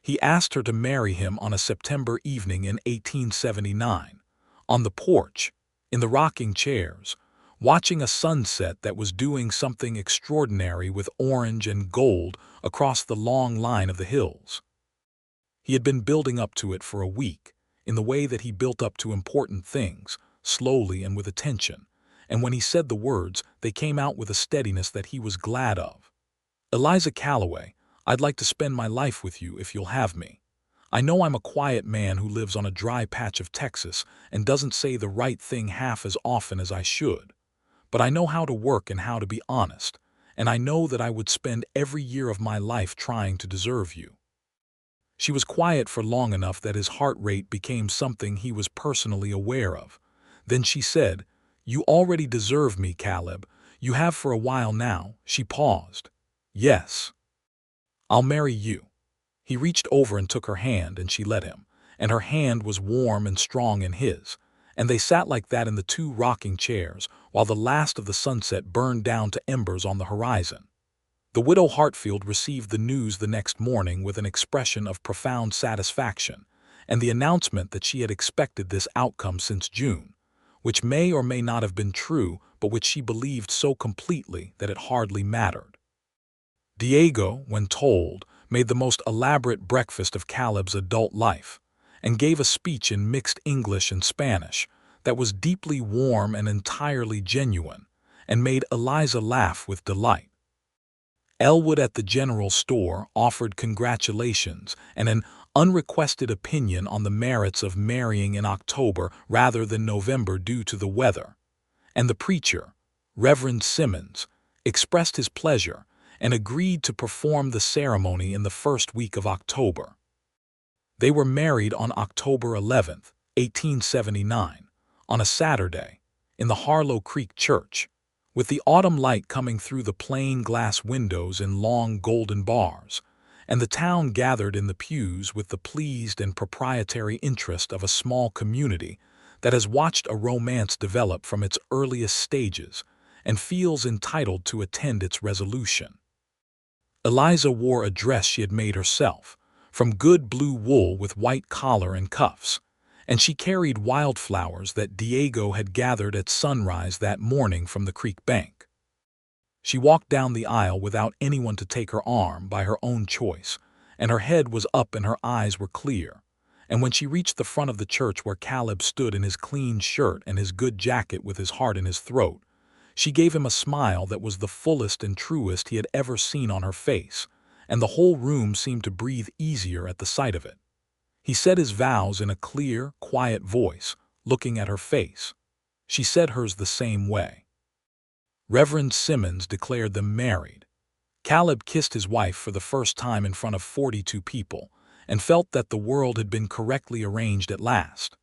He asked her to marry him on a September evening in 1879, on the porch, in the rocking chairs, watching a sunset that was doing something extraordinary with orange and gold across the long line of the hills. He had been building up to it for a week, in the way that he built up to important things, slowly and with attention, and when he said the words, they came out with a steadiness that he was glad of. "Eliza Calloway, I'd like to spend my life with you if you'll have me. I know I'm a quiet man who lives on a dry patch of Texas and doesn't say the right thing half as often as I should, but I know how to work and how to be honest, and I know that I would spend every year of my life trying to deserve you." She was quiet for long enough that his heart rate became something he was personally aware of. Then she said, "You already deserve me, Caleb. You have for a while now." She paused. "Yes. I'll marry you." He reached over and took her hand, and she let him, and her hand was warm and strong in his, and they sat like that in the two rocking chairs while the last of the sunset burned down to embers on the horizon. The widow Hartfield received the news the next morning with an expression of profound satisfaction, and the announcement that she had expected this outcome since June, which may or may not have been true, but which she believed so completely that it hardly mattered. Diego, when told, made the most elaborate breakfast of Caleb's adult life, and gave a speech in mixed English and Spanish that was deeply warm and entirely genuine, and made Eliza laugh with delight. Elwood at the general store offered congratulations and an unrequested opinion on the merits of marrying in October rather than November due to the weather, and the preacher, Reverend Simmons, expressed his pleasure and agreed to perform the ceremony in the first week of October. They were married on October 11th, 1879, on a Saturday, in the Harlow Creek Church, with the autumn light coming through the plain glass windows in long golden bars, and the town gathered in the pews with the pleased and proprietary interest of a small community that has watched a romance develop from its earliest stages and feels entitled to attend its resolution. Eliza wore a dress she had made herself, from good blue wool with white collar and cuffs, and she carried wildflowers that Diego had gathered at sunrise that morning from the creek bank. She walked down the aisle without anyone to take her arm by her own choice, and her head was up and her eyes were clear. And when she reached the front of the church where Caleb stood in his clean shirt and his good jacket with his heart in his throat, she gave him a smile that was the fullest and truest he had ever seen on her face, and the whole room seemed to breathe easier at the sight of it. He said his vows in a clear, quiet voice, looking at her face. She said hers the same way. Reverend Simmons declared them married. Caleb kissed his wife for the first time in front of 42 people, and felt that the world had been correctly arranged at last.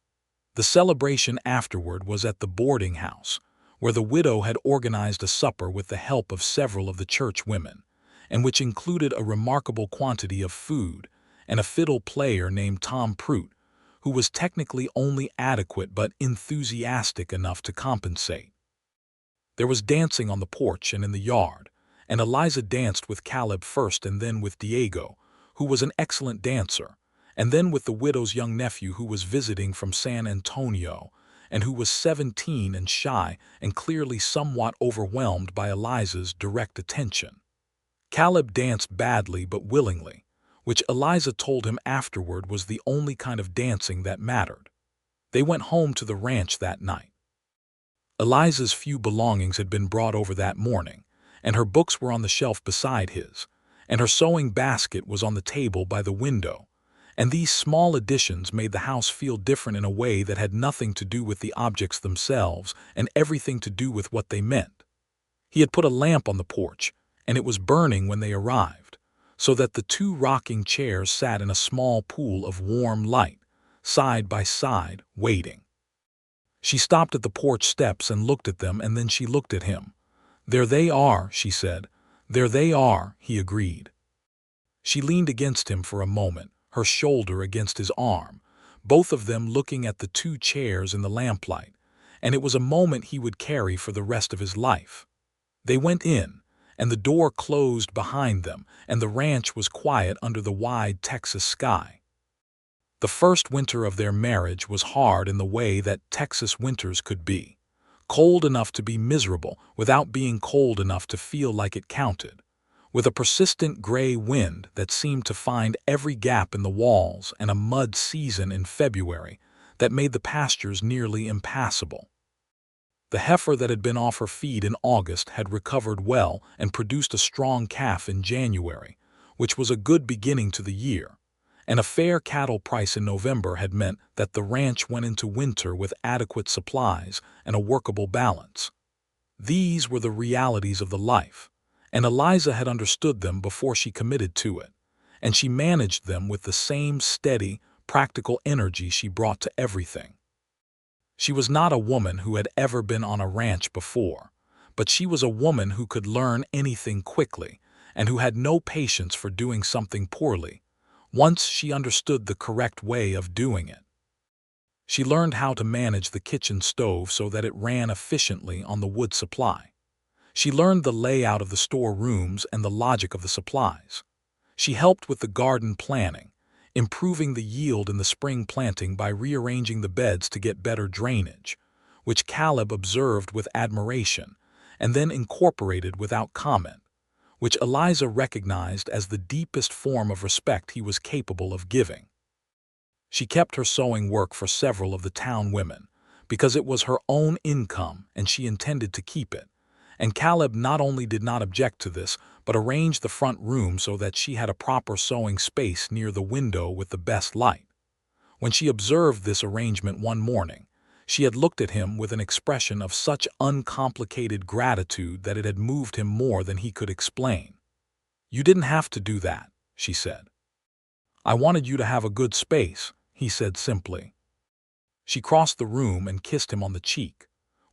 The celebration afterward was at the boarding house, where the widow had organized a supper with the help of several of the church women, and which included a remarkable quantity of food, and a fiddle player named Tom Prout, who was technically only adequate but enthusiastic enough to compensate. There was dancing on the porch and in the yard, and Eliza danced with Caleb first and then with Diego, who was an excellent dancer, and then with the widow's young nephew who was visiting from San Antonio, and who was 17 and shy and clearly somewhat overwhelmed by Eliza's direct attention. Caleb danced badly but willingly, which Eliza told him afterward was the only kind of dancing that mattered. They went home to the ranch that night. Eliza's few belongings had been brought over that morning, and her books were on the shelf beside his, and her sewing basket was on the table by the window, and these small additions made the house feel different in a way that had nothing to do with the objects themselves and everything to do with what they meant. He had put a lamp on the porch, and it was burning when they arrived, so that the two rocking chairs sat in a small pool of warm light, side by side, waiting. She stopped at the porch steps and looked at them, and then she looked at him. "There they are," she said. "There they are," he agreed. She leaned against him for a moment, her shoulder against his arm, both of them looking at the two chairs in the lamplight, and it was a moment he would carry for the rest of his life. They went in, and the door closed behind them, and the ranch was quiet under the wide Texas sky. The first winter of their marriage was hard in the way that Texas winters could be, cold enough to be miserable without being cold enough to feel like it counted, with a persistent gray wind that seemed to find every gap in the walls and a mud season in February that made the pastures nearly impassable. The heifer that had been off her feed in August had recovered well and produced a strong calf in January, which was a good beginning to the year, and a fair cattle price in November had meant that the ranch went into winter with adequate supplies and a workable balance. These were the realities of the life, and Eliza had understood them before she committed to it, and she managed them with the same steady, practical energy she brought to everything. She was not a woman who had ever been on a ranch before, but she was a woman who could learn anything quickly and who had no patience for doing something poorly, once she understood the correct way of doing it. She learned how to manage the kitchen stove so that it ran efficiently on the wood supply. She learned the layout of the storerooms and the logic of the supplies. She helped with the garden planning, improving the yield in the spring planting by rearranging the beds to get better drainage, which Caleb observed with admiration and then incorporated without comment, which Eliza recognized as the deepest form of respect he was capable of giving. She kept her sewing work for several of the town women, because it was her own income and she intended to keep it, and Caleb not only did not object to this, but arranged the front room so that she had a proper sewing space near the window with the best light. When she observed this arrangement one morning, she had looked at him with an expression of such uncomplicated gratitude that it had moved him more than he could explain. "You didn't have to do that," she said. "I wanted you to have a good space," he said simply. She crossed the room and kissed him on the cheek,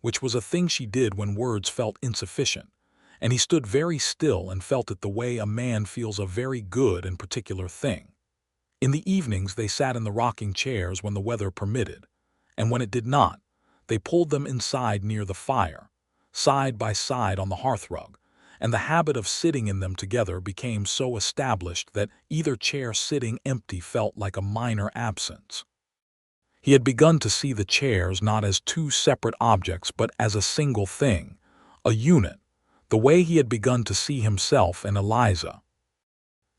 which was a thing she did when words felt insufficient, and he stood very still and felt it the way a man feels a very good and particular thing. In the evenings they sat in the rocking chairs when the weather permitted, and when it did not, they pulled them inside near the fire, side by side on the hearthrug, and the habit of sitting in them together became so established that either chair sitting empty felt like a minor absence. He had begun to see the chairs not as two separate objects but as a single thing, a unit, the way he had begun to see himself and Eliza.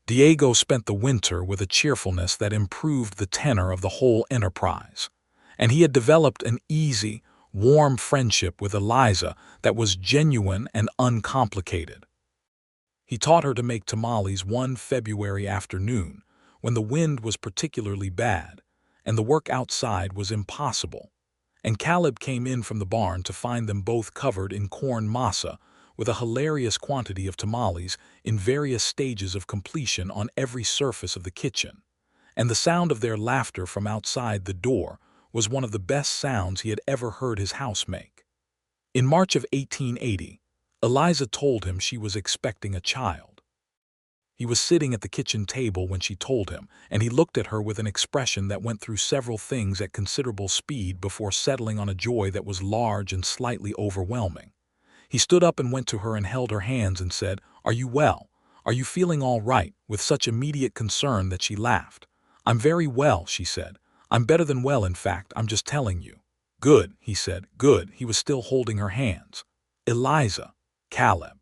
Diego spent the winter with a cheerfulness that improved the tenor of the whole enterprise, and he had developed an easy, warm friendship with Eliza that was genuine and uncomplicated. He taught her to make tamales one February afternoon when the wind was particularly bad and the work outside was impossible, and Caleb came in from the barn to find them both covered in corn masa with a hilarious quantity of tamales in various stages of completion on every surface of the kitchen, and the sound of their laughter from outside the door was one of the best sounds he had ever heard his house make. In March of 1880, Eliza told him she was expecting a child. He was sitting at the kitchen table when she told him, and he looked at her with an expression that went through several things at considerable speed before settling on a joy that was large and slightly overwhelming. He stood up and went to her and held her hands and said, "Are you well? Are you feeling all right?" with such immediate concern that she laughed. "I'm very well," she said. "I'm better than well, in fact, I'm just telling you." "Good," he said, "good." He was still holding her hands. "Eliza, Caleb."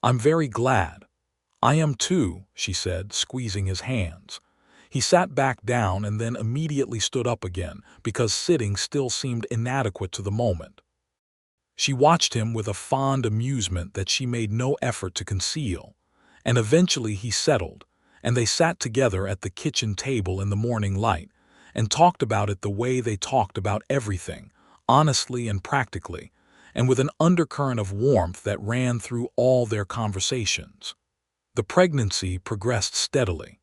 "I'm very glad." "I am too," she said, squeezing his hands. He sat back down and then immediately stood up again, because sitting still seemed inadequate to the moment. She watched him with a fond amusement that she made no effort to conceal, and eventually he settled, and they sat together at the kitchen table in the morning light, and talked about it the way they talked about everything, honestly and practically, and with an undercurrent of warmth that ran through all their conversations. The pregnancy progressed steadily.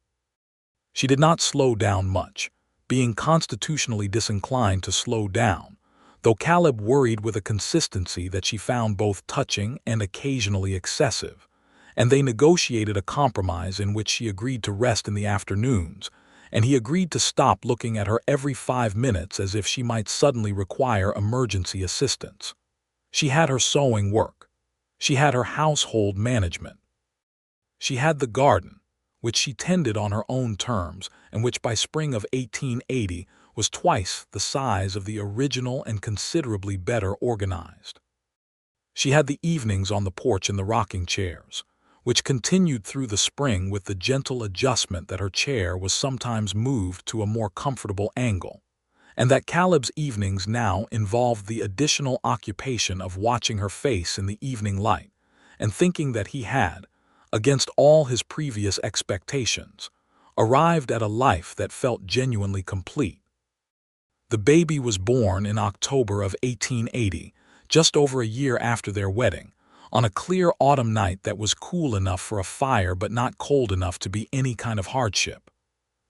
She did not slow down much, being constitutionally disinclined to slow down, though Caleb worried with a consistency that she found both touching and occasionally excessive, and they negotiated a compromise in which she agreed to rest in the afternoons, and he agreed to stop looking at her every 5 minutes as if she might suddenly require emergency assistance. She had her sewing work. She had her household management. She had the garden, which she tended on her own terms and which by spring of 1880 was twice the size of the original and considerably better organized. She had the evenings on the porch in the rocking chairs, which continued through the spring with the gentle adjustment that her chair was sometimes moved to a more comfortable angle, and that Caleb's evenings now involved the additional occupation of watching her face in the evening light and thinking that he had, against all his previous expectations, arrived at a life that felt genuinely complete. The baby was born in October of 1880, just over a year after their wedding, on a clear autumn night that was cool enough for a fire but not cold enough to be any kind of hardship.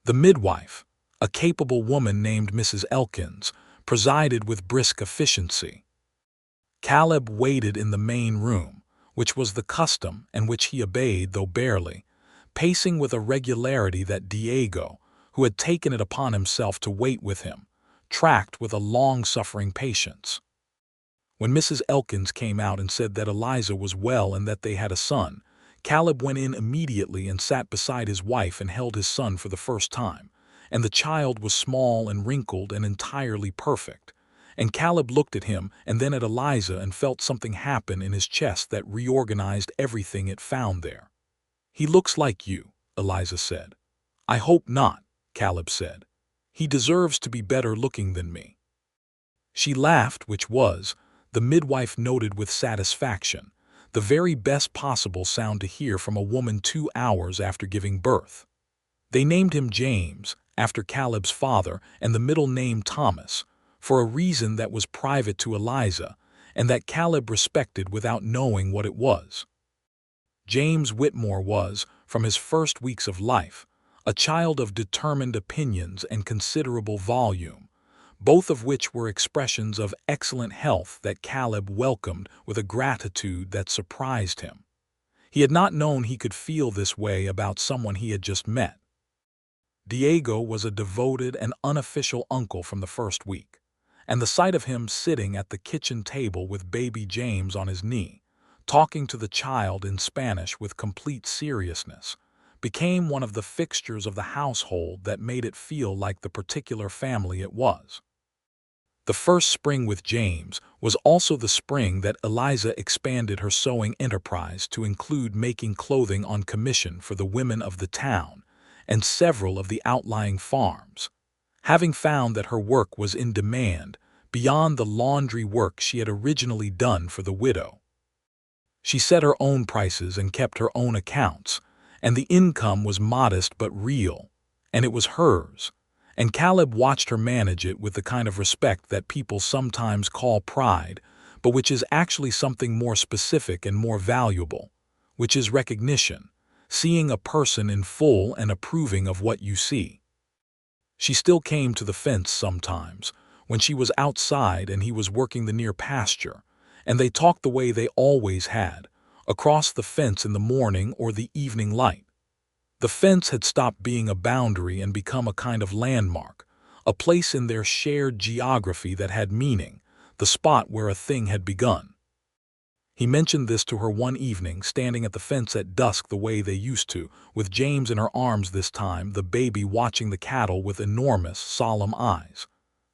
The midwife, a capable woman named Mrs. Elkins, presided with brisk efficiency. Caleb waited in the main room, which was the custom and which he obeyed though barely, pacing with a regularity that Diego, who had taken it upon himself to wait with him, tracked with a long-suffering patience. When Mrs. Elkins came out and said that Eliza was well and that they had a son, Caleb went in immediately and sat beside his wife and held his son for the first time, and the child was small and wrinkled and entirely perfect. And Caleb looked at him and then at Eliza and felt something happen in his chest that reorganized everything it found there. "He looks like you," Eliza said. "I hope not," Caleb said. "He deserves to be better looking than me." She laughed, which was, the midwife noted with satisfaction, the very best possible sound to hear from a woman 2 hours after giving birth. They named him James, after Caleb's father, and the middle name Thomas, for a reason that was private to Eliza, and that Caleb respected without knowing what it was. James Whitmore was, from his first weeks of life, a child of determined opinions and considerable volume, both of which were expressions of excellent health that Caleb welcomed with a gratitude that surprised him. He had not known he could feel this way about someone he had just met. Diego was a devoted and unofficial uncle from the first week, and the sight of him sitting at the kitchen table with baby James on his knee, talking to the child in Spanish with complete seriousness, became one of the fixtures of the household that made it feel like the particular family it was. The first spring with James was also the spring that Eliza expanded her sewing enterprise to include making clothing on commission for the women of the town and several of the outlying farms, having found that her work was in demand beyond the laundry work she had originally done for the widow. She set her own prices and kept her own accounts, and the income was modest but real, and it was hers. And Caleb watched her manage it with the kind of respect that people sometimes call pride, but which is actually something more specific and more valuable, which is recognition, seeing a person in full and approving of what you see. She still came to the fence sometimes, when she was outside and he was working the near pasture, and they talked the way they always had, across the fence in the morning or the evening light. The fence had stopped being a boundary and become a kind of landmark, a place in their shared geography that had meaning, the spot where a thing had begun. He mentioned this to her one evening, standing at the fence at dusk the way they used to, with James in her arms this time, the baby watching the cattle with enormous, solemn eyes.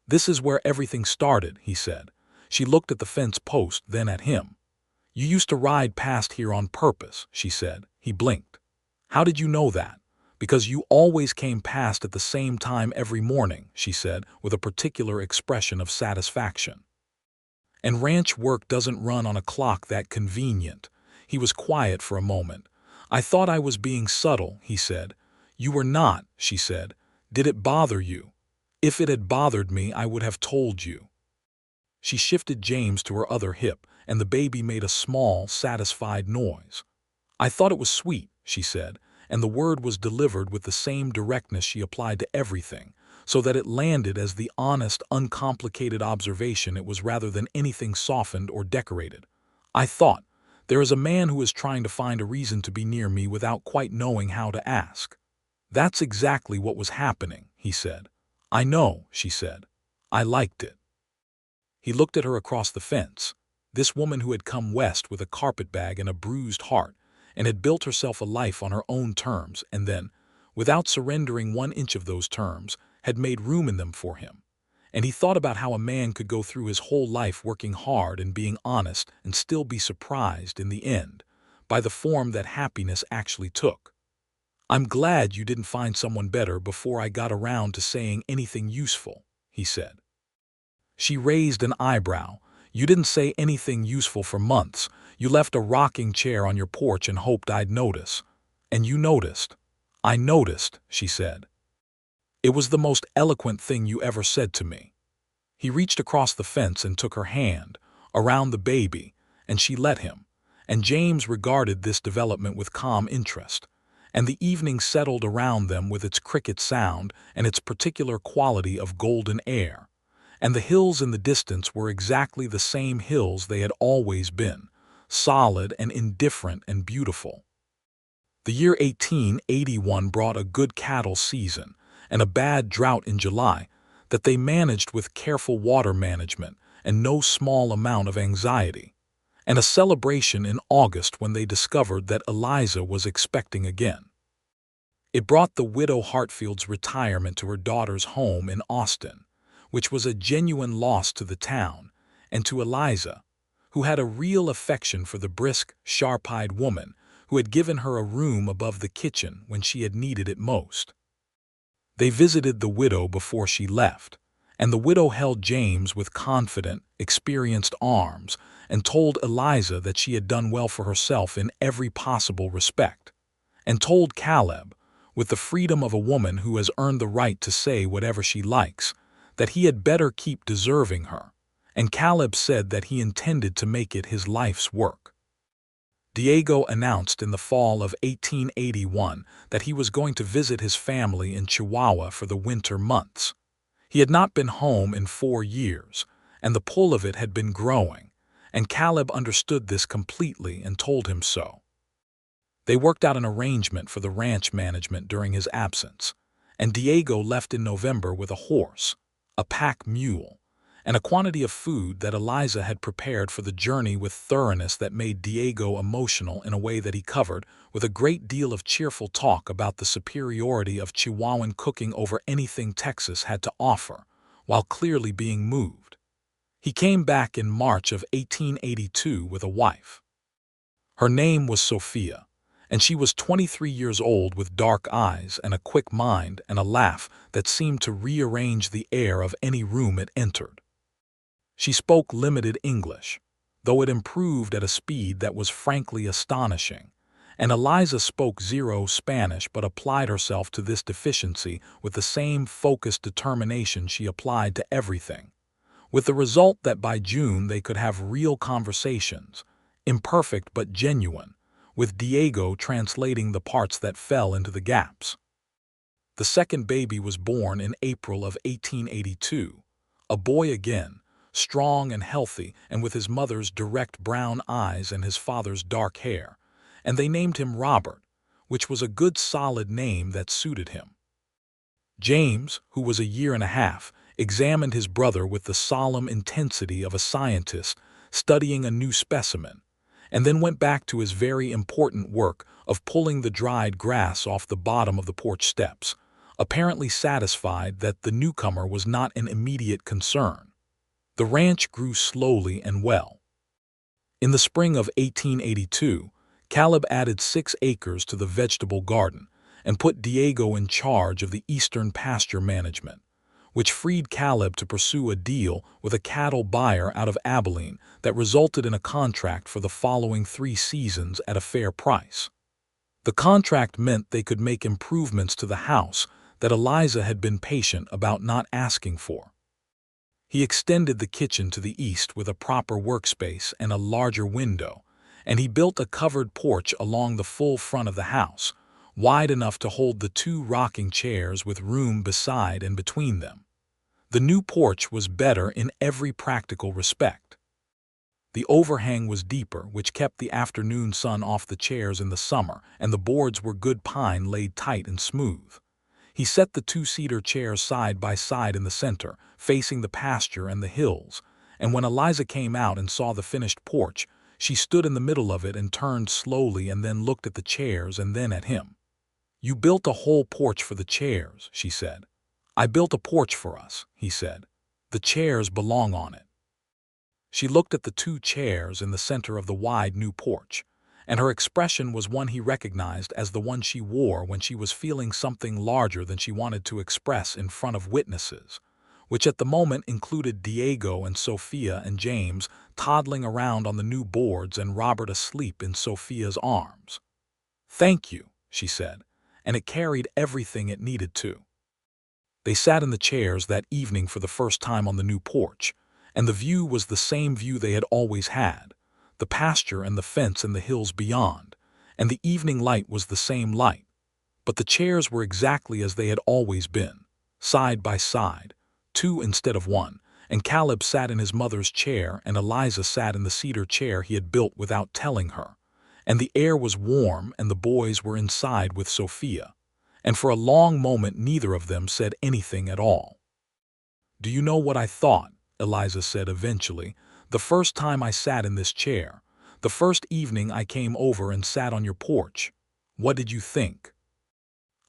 "This is where everything started," he said. She looked at the fence post, then at him. "You used to ride past here on purpose," she said. He blinked. "How did you know that?" "Because you always came past at the same time every morning," she said, with a particular expression of satisfaction. "And ranch work doesn't run on a clock that convenient." He was quiet for a moment. "I thought I was being subtle," he said. "You were not," she said. "Did it bother you?" "If it had bothered me, I would have told you." She shifted James to her other hip, and the baby made a small, satisfied noise. "I thought it was sweet," she said, and the word was delivered with the same directness she applied to everything, so that it landed as the honest, uncomplicated observation it was rather than anything softened or decorated. "I thought, there is a man who is trying to find a reason to be near me without quite knowing how to ask." "That's exactly what was happening," he said. "I know," she said. "I liked it." He looked at her across the fence, this woman who had come west with a carpetbag and a bruised heart, and had built herself a life on her own terms, and then, without surrendering 1 inch of those terms, had made room in them for him. And he thought about how a man could go through his whole life working hard and being honest and still be surprised, in the end, by the form that happiness actually took. "I'm glad you didn't find someone better before I got around to saying anything useful," he said. She raised an eyebrow. "You didn't say anything useful for months. You left a rocking chair on your porch and hoped I'd notice. And you noticed." "I noticed," she said. "It was the most eloquent thing you ever said to me." He reached across the fence and took her hand, around the baby, and she let him, and James regarded this development with calm interest, and the evening settled around them with its cricket sound and its particular quality of golden air, and the hills in the distance were exactly the same hills they had always been, solid and indifferent and beautiful. The year 1881 brought a good cattle season and a bad drought in July that they managed with careful water management and no small amount of anxiety, and a celebration in August when they discovered that Eliza was expecting again. It brought the widow Hartfield's retirement to her daughter's home in Austin, which was a genuine loss to the town and to Eliza, who had a real affection for the brisk, sharp-eyed woman who had given her a room above the kitchen when she had needed it most. They visited the widow before she left, and the widow held James with confident, experienced arms and told Eliza that she had done well for herself in every possible respect, and told Caleb, with the freedom of a woman who has earned the right to say whatever she likes, that he had better keep deserving her, and Caleb said that he intended to make it his life's work. Diego announced in the fall of 1881 that he was going to visit his family in Chihuahua for the winter months. He had not been home in 4 years, and the pull of it had been growing, and Caleb understood this completely and told him so. They worked out an arrangement for the ranch management during his absence, and Diego left in November with a horse, a pack mule, and a quantity of food that Eliza had prepared for the journey with thoroughness that made Diego emotional in a way that he covered with a great deal of cheerful talk about the superiority of Chihuahuan cooking over anything Texas had to offer, while clearly being moved. He came back in March of 1882 with a wife. Her name was Sophia, and she was 23 years old with dark eyes and a quick mind and a laugh that seemed to rearrange the air of any room it entered. She spoke limited English, though it improved at a speed that was frankly astonishing, and Eliza spoke zero Spanish but applied herself to this deficiency with the same focused determination she applied to everything, with the result that by June they could have real conversations, imperfect but genuine, with Diego translating the parts that fell into the gaps. The second baby was born in April of 1882, a boy again, strong and healthy and with his mother's direct brown eyes and his father's dark hair, and they named him Robert, which was a good solid name that suited him. James, who was a year and a half, examined his brother with the solemn intensity of a scientist studying a new specimen, and then went back to his very important work of pulling the dried grass off the bottom of the porch steps, apparently satisfied that the newcomer was not an immediate concern. The ranch grew slowly and well. In the spring of 1882, Caleb added 6 acres to the vegetable garden and put Diego in charge of the eastern pasture management, which freed Caleb to pursue a deal with a cattle buyer out of Abilene that resulted in a contract for the following 3 seasons at a fair price. The contract meant they could make improvements to the house that Eliza had been patient about not asking for. He extended the kitchen to the east with a proper workspace and a larger window, and he built a covered porch along the full front of the house, wide enough to hold the 2 rocking chairs with room beside and between them. The new porch was better in every practical respect. The overhang was deeper, which kept the afternoon sun off the chairs in the summer, and the boards were good pine laid tight and smooth. He set the 2 cedar chairs side by side in the center, facing the pasture and the hills, and when Eliza came out and saw the finished porch, she stood in the middle of it and turned slowly and then looked at the chairs and then at him. "You built a whole porch for the chairs," she said. "I built a porch for us," he said. "The chairs belong on it." She looked at the 2 chairs in the center of the wide new porch, and her expression was one he recognized as the one she wore when she was feeling something larger than she wanted to express in front of witnesses, which at the moment included Diego and Sophia and James toddling around on the new boards and Robert asleep in Sophia's arms. "Thank you," she said, and it carried everything it needed to. They sat in the chairs that evening for the first time on the new porch, and the view was the same view they had always had, the pasture and the fence and the hills beyond, and the evening light was the same light, but the chairs were exactly as they had always been, side by side, 2 instead of 1, and Caleb sat in his mother's chair and Eliza sat in the cedar chair he had built without telling her, and the air was warm and the boys were inside with Sophia, and for a long moment neither of them said anything at all. "Do you know what I thought?" Eliza said eventually. "The first time I sat in this chair. The first evening I came over and sat on your porch. What did you think?"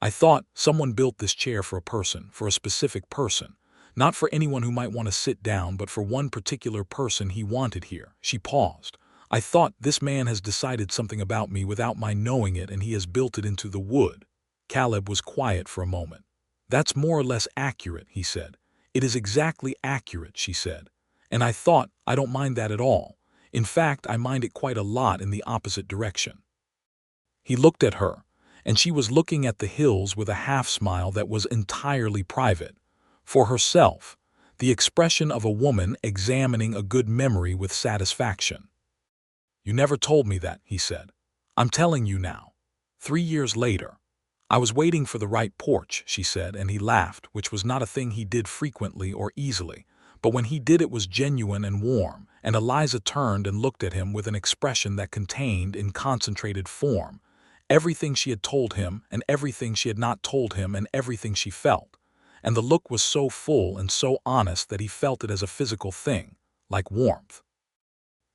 "I thought someone built this chair for a person, for a specific person. Not for anyone who might want to sit down, but for one particular person he wanted here." She paused. "I thought, this man has decided something about me without my knowing it, and he has built it into the wood." Caleb was quiet for a moment. "That's more or less accurate," he said. "It is exactly accurate," she said. "And I thought, I don't mind that at all. In fact, I mind it quite a lot in the opposite direction." He looked at her, and she was looking at the hills with a half-smile that was entirely private. For herself, the expression of a woman examining a good memory with satisfaction. "You never told me that," he said. "I'm telling you now. 3 years later." "I was waiting for the right porch," she said, and he laughed, which was not a thing he did frequently or easily. But when he did, it was genuine and warm, and Eliza turned and looked at him with an expression that contained, in concentrated form, everything she had told him and everything she had not told him and everything she felt. And the look was so full and so honest that he felt it as a physical thing, like warmth.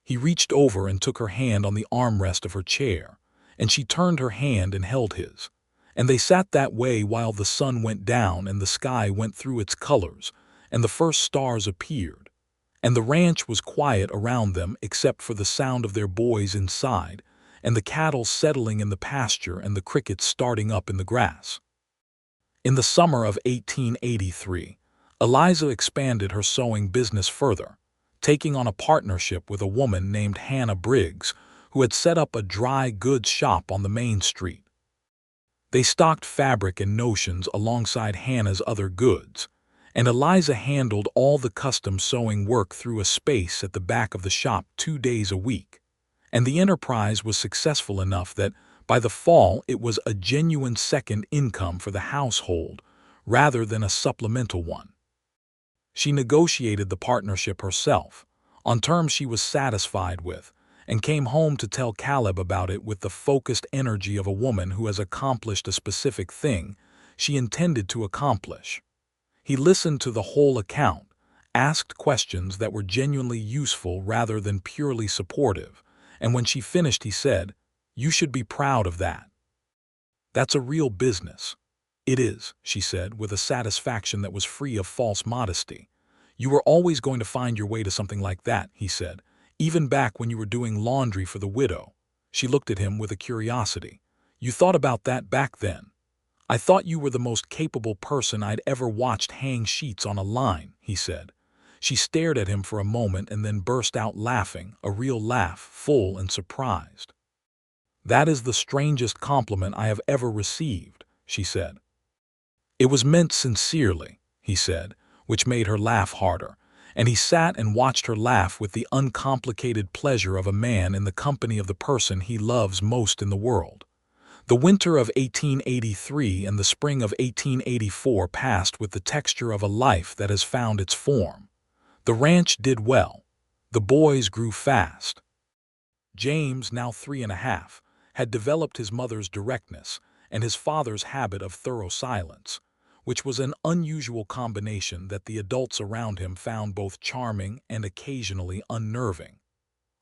He reached over and took her hand on the armrest of her chair, and she turned her hand and held his. And they sat that way while the sun went down and the sky went through its colors, and the first stars appeared. And the ranch was quiet around them except for the sound of their boys inside, and the cattle settling in the pasture and the crickets starting up in the grass. In the summer of 1883, Eliza expanded her sewing business further, taking on a partnership with a woman named Hannah Briggs, who had set up a dry goods shop on the main street. They stocked fabric and notions alongside Hannah's other goods, and Eliza handled all the custom sewing work through a space at the back of the shop 2 days a week. And the enterprise was successful enough that, by the fall, it was a genuine second income for the household, rather than a supplemental one. She negotiated the partnership herself, on terms she was satisfied with, and came home to tell Caleb about it with the focused energy of a woman who has accomplished a specific thing she intended to accomplish. He listened to the whole account, asked questions that were genuinely useful rather than purely supportive, and when she finished he said, "You should be proud of that. That's a real business." "It is," she said, with a satisfaction that was free of false modesty. "You were always going to find your way to something like that," he said, "even back when you were doing laundry for the widow." She looked at him with a curiosity. "You thought about that back then?" "I thought you were the most capable person I'd ever watched hang sheets on a line," he said. She stared at him for a moment and then burst out laughing, a real laugh, full and surprised. "That is the strangest compliment I have ever received," she said. "It was meant sincerely," he said, which made her laugh harder, and he sat and watched her laugh with the uncomplicated pleasure of a man in the company of the person he loves most in the world. The winter of 1883 and the spring of 1884 passed with the texture of a life that has found its form. The ranch did well. The boys grew fast. James, now 3.5, had developed his mother's directness and his father's habit of thorough silence, which was an unusual combination that the adults around him found both charming and occasionally unnerving.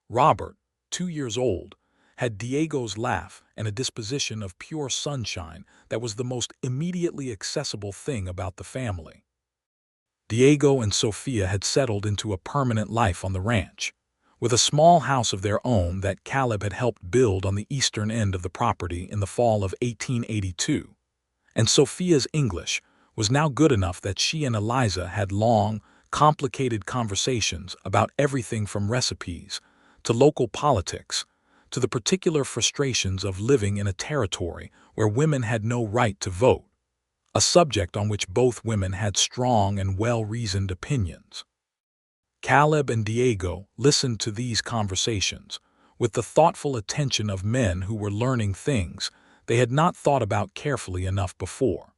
Robert, 2 years old, had Diego's laugh and a disposition of pure sunshine that was the most immediately accessible thing about the family. Diego and Sophia had settled into a permanent life on the ranch, with a small house of their own that Caleb had helped build on the eastern end of the property in the fall of 1882. And Sophia's English was now good enough that she and Eliza had long, complicated conversations about everything from recipes to local politics to the particular frustrations of living in a territory where women had no right to vote, a subject on which both women had strong and well-reasoned opinions. Caleb and Diego listened to these conversations with the thoughtful attention of men who were learning things they had not thought about carefully enough before.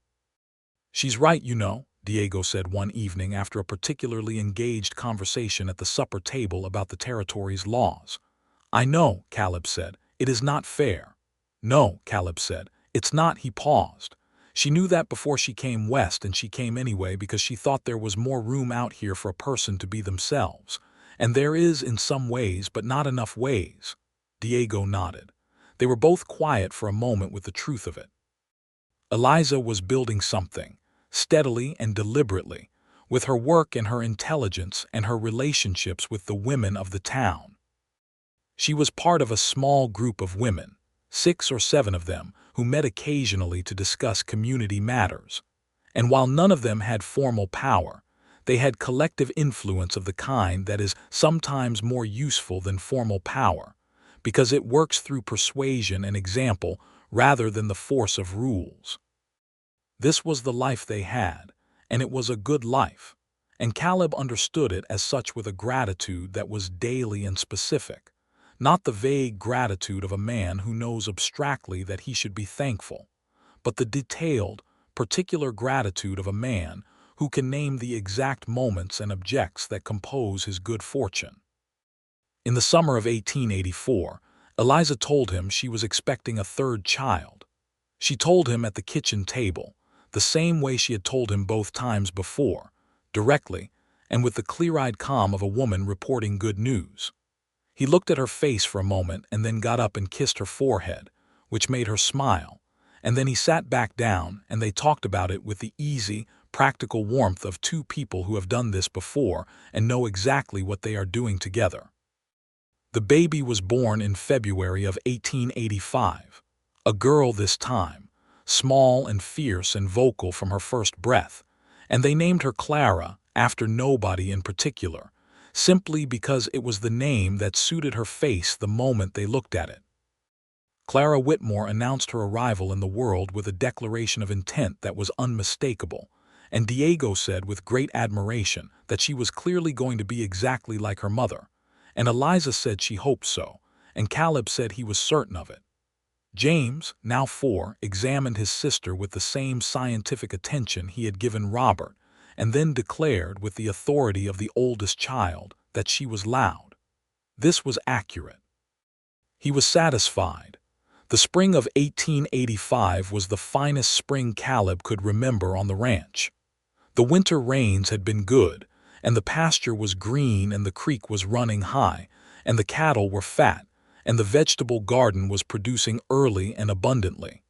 "She's right, you know," Diego said one evening after a particularly engaged conversation at the supper table about the territory's laws. "I know," Caleb said. "It is not fair." "No," Caleb said. "It's not." He paused. She knew that before she came west, and she came anyway because she thought there was more room out here for a person to be themselves. And there is in some ways, but not enough ways. Diego nodded. They were both quiet for a moment with the truth of it. Eliza was building something, steadily and deliberately, with her work and her intelligence and her relationships with the women of the town. She was part of a small group of women, 6 or 7 of them, who met occasionally to discuss community matters. And while none of them had formal power, they had collective influence of the kind that is sometimes more useful than formal power, because it works through persuasion and example rather than the force of rules. This was the life they had, and it was a good life, and Caleb understood it as such with a gratitude that was daily and specific, not the vague gratitude of a man who knows abstractly that he should be thankful, but the detailed, particular gratitude of a man who can name the exact moments and objects that compose his good fortune. In the summer of 1884, Eliza told him she was expecting a 3rd child. She told him at the kitchen table, the same way she had told him both times before, directly, and with the clear-eyed calm of a woman reporting good news. He looked at her face for a moment and then got up and kissed her forehead, which made her smile, and then he sat back down and they talked about it with the easy, practical warmth of 2 people who have done this before and know exactly what they are doing together. The baby was born in February of 1885, a girl this time, small and fierce and vocal from her first breath, and they named her Clara after nobody in particular, simply because it was the name that suited her face the moment they looked at it. Clara Whitmore announced her arrival in the world with a declaration of intent that was unmistakable, and Diego said with great admiration that she was clearly going to be exactly like her mother, and Eliza said she hoped so, and Caleb said he was certain of it. James, now 4, examined his sister with the same scientific attention he had given Robert, and then declared with the authority of the oldest child that she was loud. This was accurate. He was satisfied. The spring of 1885 was the finest spring Caleb could remember on the ranch. The winter rains had been good, and the pasture was green and the creek was running high, and the cattle were fat, and the vegetable garden was producing early and abundantly.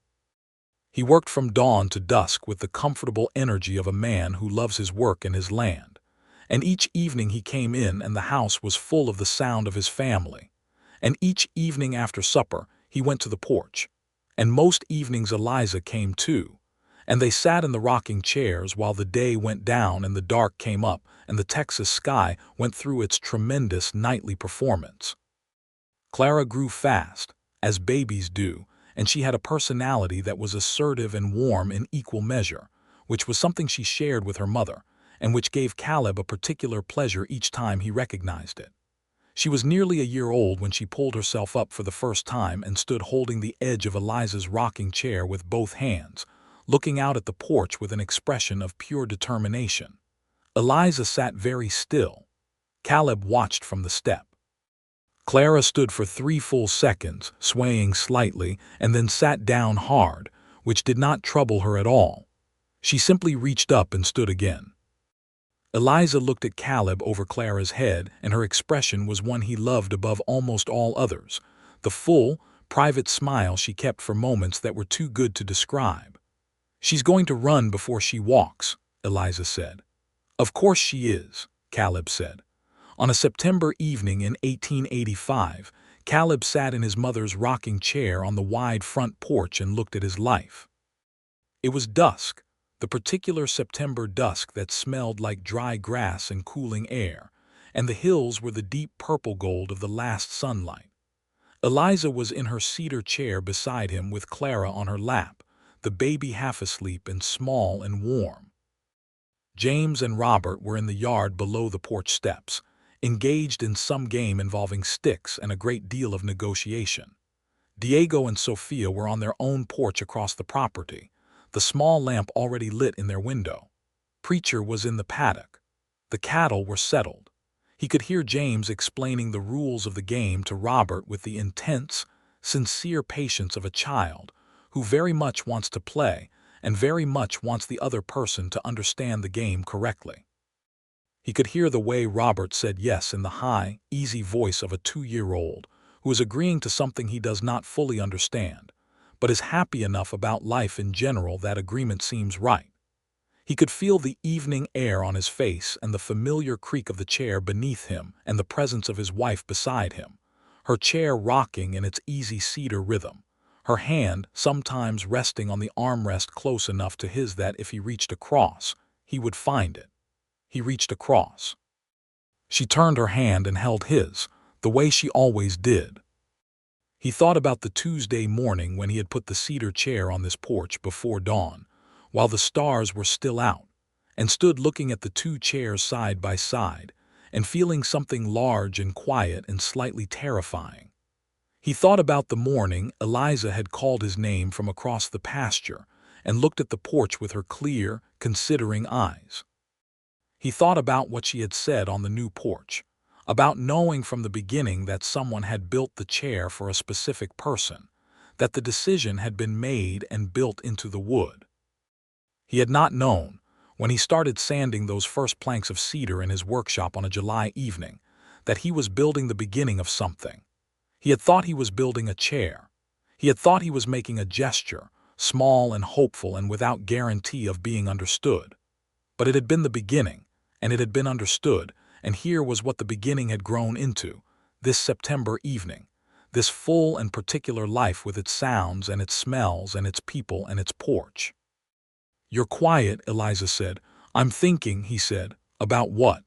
He worked from dawn to dusk with the comfortable energy of a man who loves his work and his land, and each evening he came in and the house was full of the sound of his family, and each evening after supper he went to the porch, and most evenings Eliza came too, and they sat in the rocking chairs while the day went down and the dark came up and the Texas sky went through its tremendous nightly performance. Clara grew fast, as babies do, and she had a personality that was assertive and warm in equal measure, which was something she shared with her mother, and which gave Caleb a particular pleasure each time he recognized it. She was nearly a year old when she pulled herself up for the first time and stood holding the edge of Eliza's rocking chair with both hands, looking out at the porch with an expression of pure determination. Eliza sat very still. Caleb watched from the step. Clara stood for 3 full seconds, swaying slightly, and then sat down hard, which did not trouble her at all. She simply reached up and stood again. Eliza looked at Caleb over Clara's head, and her expression was one he loved above almost all others, the full, private smile she kept for moments that were too good to describe. "She's going to run before she walks," Eliza said. "Of course she is," Caleb said. On a September evening in 1885, Caleb sat in his mother's rocking chair on the wide front porch and looked at his life. It was dusk, the particular September dusk that smelled like dry grass and cooling air, and the hills were the deep purple gold of the last sunlight. Eliza was in her cedar chair beside him with Clara on her lap, the baby half asleep and small and warm. James and Robert were in the yard below the porch steps, engaged in some game involving sticks and a great deal of negotiation. Diego and Sophia were on their own porch across the property, the small lamp already lit in their window. Preacher was in the paddock. The cattle were settled. He could hear James explaining the rules of the game to Robert with the intense, sincere patience of a child who very much wants to play and very much wants the other person to understand the game correctly. He could hear the way Robert said yes in the high, easy voice of a 2-year-old who is agreeing to something he does not fully understand, but is happy enough about life in general that agreement seems right. He could feel the evening air on his face and the familiar creak of the chair beneath him and the presence of his wife beside him, her chair rocking in its easy cedar rhythm, her hand sometimes resting on the armrest close enough to his that if he reached across, he would find it. He reached across. She turned her hand and held his, the way she always did. He thought about the Tuesday morning when he had put the cedar chair on this porch before dawn, while the stars were still out, and stood looking at the two chairs side by side, and feeling something large and quiet and slightly terrifying. He thought about the morning Eliza had called his name from across the pasture and looked at the porch with her clear, considering eyes. He thought about what she had said on the new porch, about knowing from the beginning that someone had built the chair for a specific person, that the decision had been made and built into the wood. He had not known, when he started sanding those first planks of cedar in his workshop on a July evening, that he was building the beginning of something. He had thought he was building a chair. He had thought he was making a gesture, small and hopeful and without guarantee of being understood. But it had been the beginning, and it had been understood, and here was what the beginning had grown into, this September evening, this full and particular life with its sounds and its smells and its people and its porch. "You're quiet," Eliza said. "I'm thinking," he said. "About what?"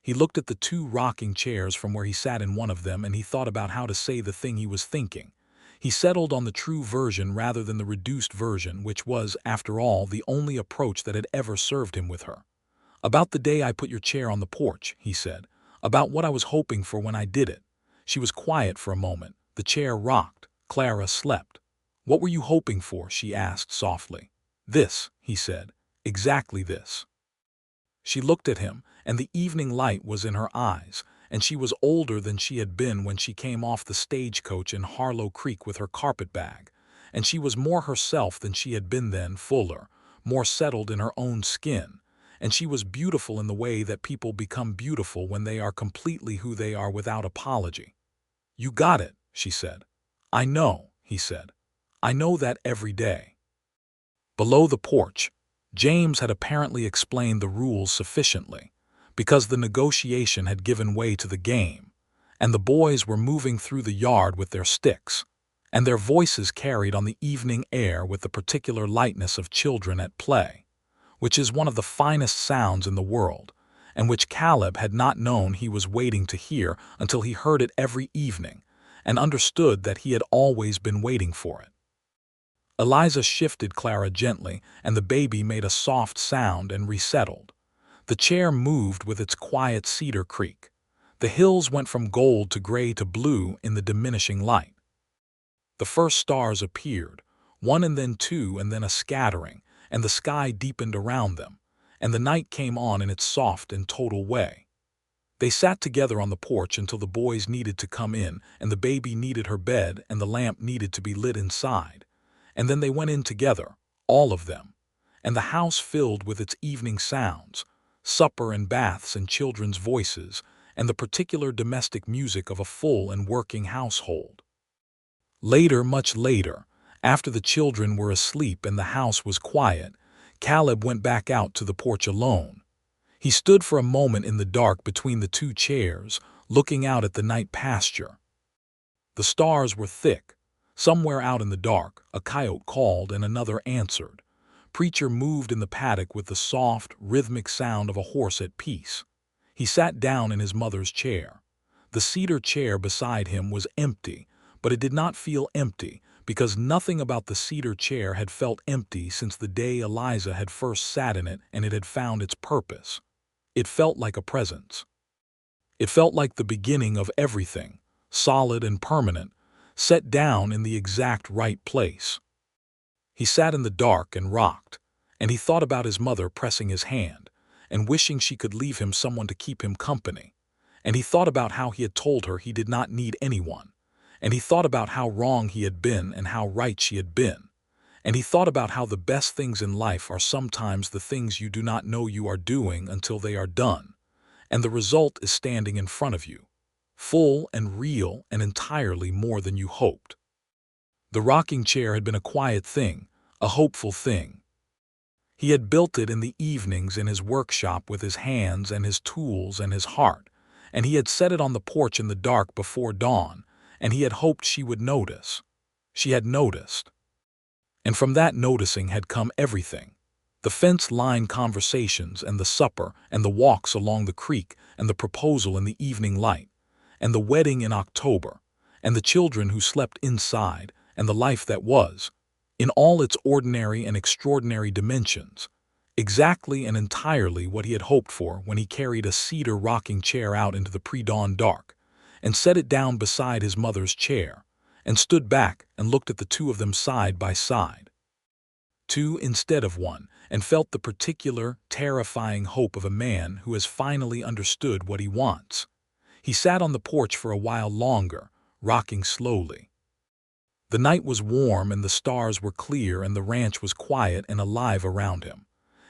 He looked at the two rocking chairs from where he sat in one of them, and he thought about how to say the thing he was thinking. He settled on the true version rather than the reduced version, which was, after all, the only approach that had ever served him with her. "About the day I put your chair on the porch," he said. "About what I was hoping for when I did it." She was quiet for a moment. The chair rocked. Clara slept. "What were you hoping for?" she asked softly. "This," he said. "Exactly this." She looked at him, and the evening light was in her eyes, and she was older than she had been when she came off the stagecoach in Harlow Creek with her carpetbag, and she was more herself than she had been then, fuller, more settled in her own skin, and she was beautiful in the way that people become beautiful when they are completely who they are without apology. "You got it," she said. "I know," he said. "I know that every day." Below the porch, James had apparently explained the rules sufficiently, because the negotiation had given way to the game, and the boys were moving through the yard with their sticks, and their voices carried on the evening air with the particular lightness of children at play, which is one of the finest sounds in the world, and which Caleb had not known he was waiting to hear until he heard it every evening, and understood that he had always been waiting for it. Eliza shifted Clara gently, and the baby made a soft sound and resettled. The chair moved with its quiet cedar creak. The hills went from gold to gray to blue in the diminishing light. The first stars appeared, one and then two and then a scattering, and the sky deepened around them, and the night came on in its soft and total way. They sat together on the porch until the boys needed to come in, and the baby needed her bed, and the lamp needed to be lit inside. And then they went in together, all of them, and the house filled with its evening sounds, supper and baths and children's voices, and the particular domestic music of a full and working household. Later, much later, after the children were asleep and the house was quiet, Caleb went back out to the porch alone. He stood for a moment in the dark between the two chairs, looking out at the night pasture. The stars were thick. Somewhere out in the dark, a coyote called and another answered. Preacher moved in the paddock with the soft, rhythmic sound of a horse at peace. He sat down in his mother's chair. The cedar chair beside him was empty, but it did not feel empty, because nothing about the cedar chair had felt empty since the day Eliza had first sat in it and it had found its purpose. It felt like a presence. It felt like the beginning of everything, solid and permanent, set down in the exact right place. He sat in the dark and rocked, and he thought about his mother pressing his hand, and wishing she could leave him someone to keep him company, and he thought about how he had told her he did not need anyone, and he thought about how wrong he had been and how right she had been, And he thought about how the best things in life are sometimes the things you do not know you are doing until they are done, and the result is standing in front of you, full and real and entirely more than you hoped. The rocking chair had been a quiet thing, a hopeful thing. He had built it in the evenings in his workshop with his hands and his tools and his heart, and he had set it on the porch in the dark before dawn, and he had hoped she would notice. She had noticed. And from that noticing had come everything. The fence-line conversations and the supper and the walks along the creek and the proposal in the evening light and the wedding in October and the children who slept inside and the life that was, in all its ordinary and extraordinary dimensions, exactly and entirely what he had hoped for when he carried a cedar rocking chair out into the pre-dawn dark and set it down beside his mother's chair and stood back and looked at the two of them side by side. Two instead of one, and felt the particular, terrifying hope of a man who has finally understood what he wants. He sat on the porch for a while longer, rocking slowly. The night was warm and the stars were clear and the ranch was quiet and alive around him.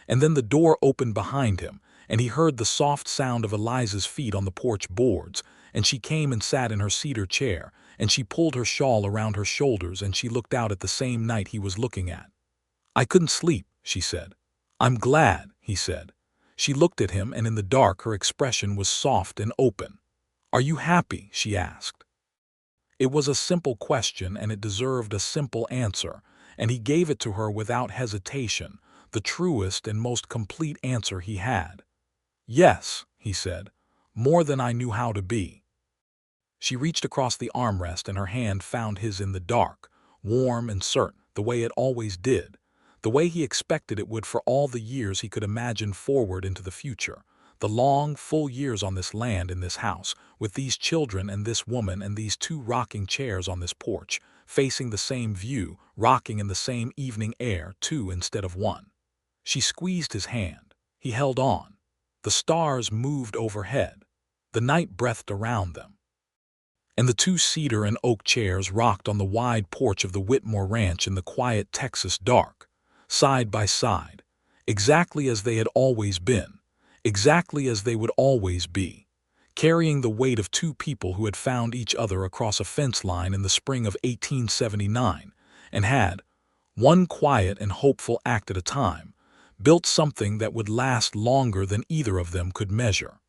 And then the door opened behind him, and he heard the soft sound of Eliza's feet on the porch boards, and she came and sat in her cedar chair, and she pulled her shawl around her shoulders and she looked out at the same night he was looking at. "I couldn't sleep," she said. "I'm glad," he said. She looked at him, and in the dark her expression was soft and open. "Are you happy?" she asked. It was a simple question, and it deserved a simple answer, and he gave it to her without hesitation, the truest and most complete answer he had. "Yes," he said, "more than I knew how to be." She reached across the armrest, and her hand found his in the dark, warm and certain, the way it always did, the way he expected it would for all the years he could imagine forward into the future, the long, full years on this land in this house, with these children and this woman and these two rocking chairs on this porch, facing the same view, rocking in the same evening air, two instead of one. She squeezed his hand. He held on. The stars moved overhead. The night breathed around them. And the two cedar and oak chairs rocked on the wide porch of the Whitmore ranch in the quiet Texas dark, side by side, exactly as they had always been, exactly as they would always be, carrying the weight of two people who had found each other across a fence line in the spring of 1879 and had, one quiet and hopeful act at a time, built something that would last longer than either of them could measure.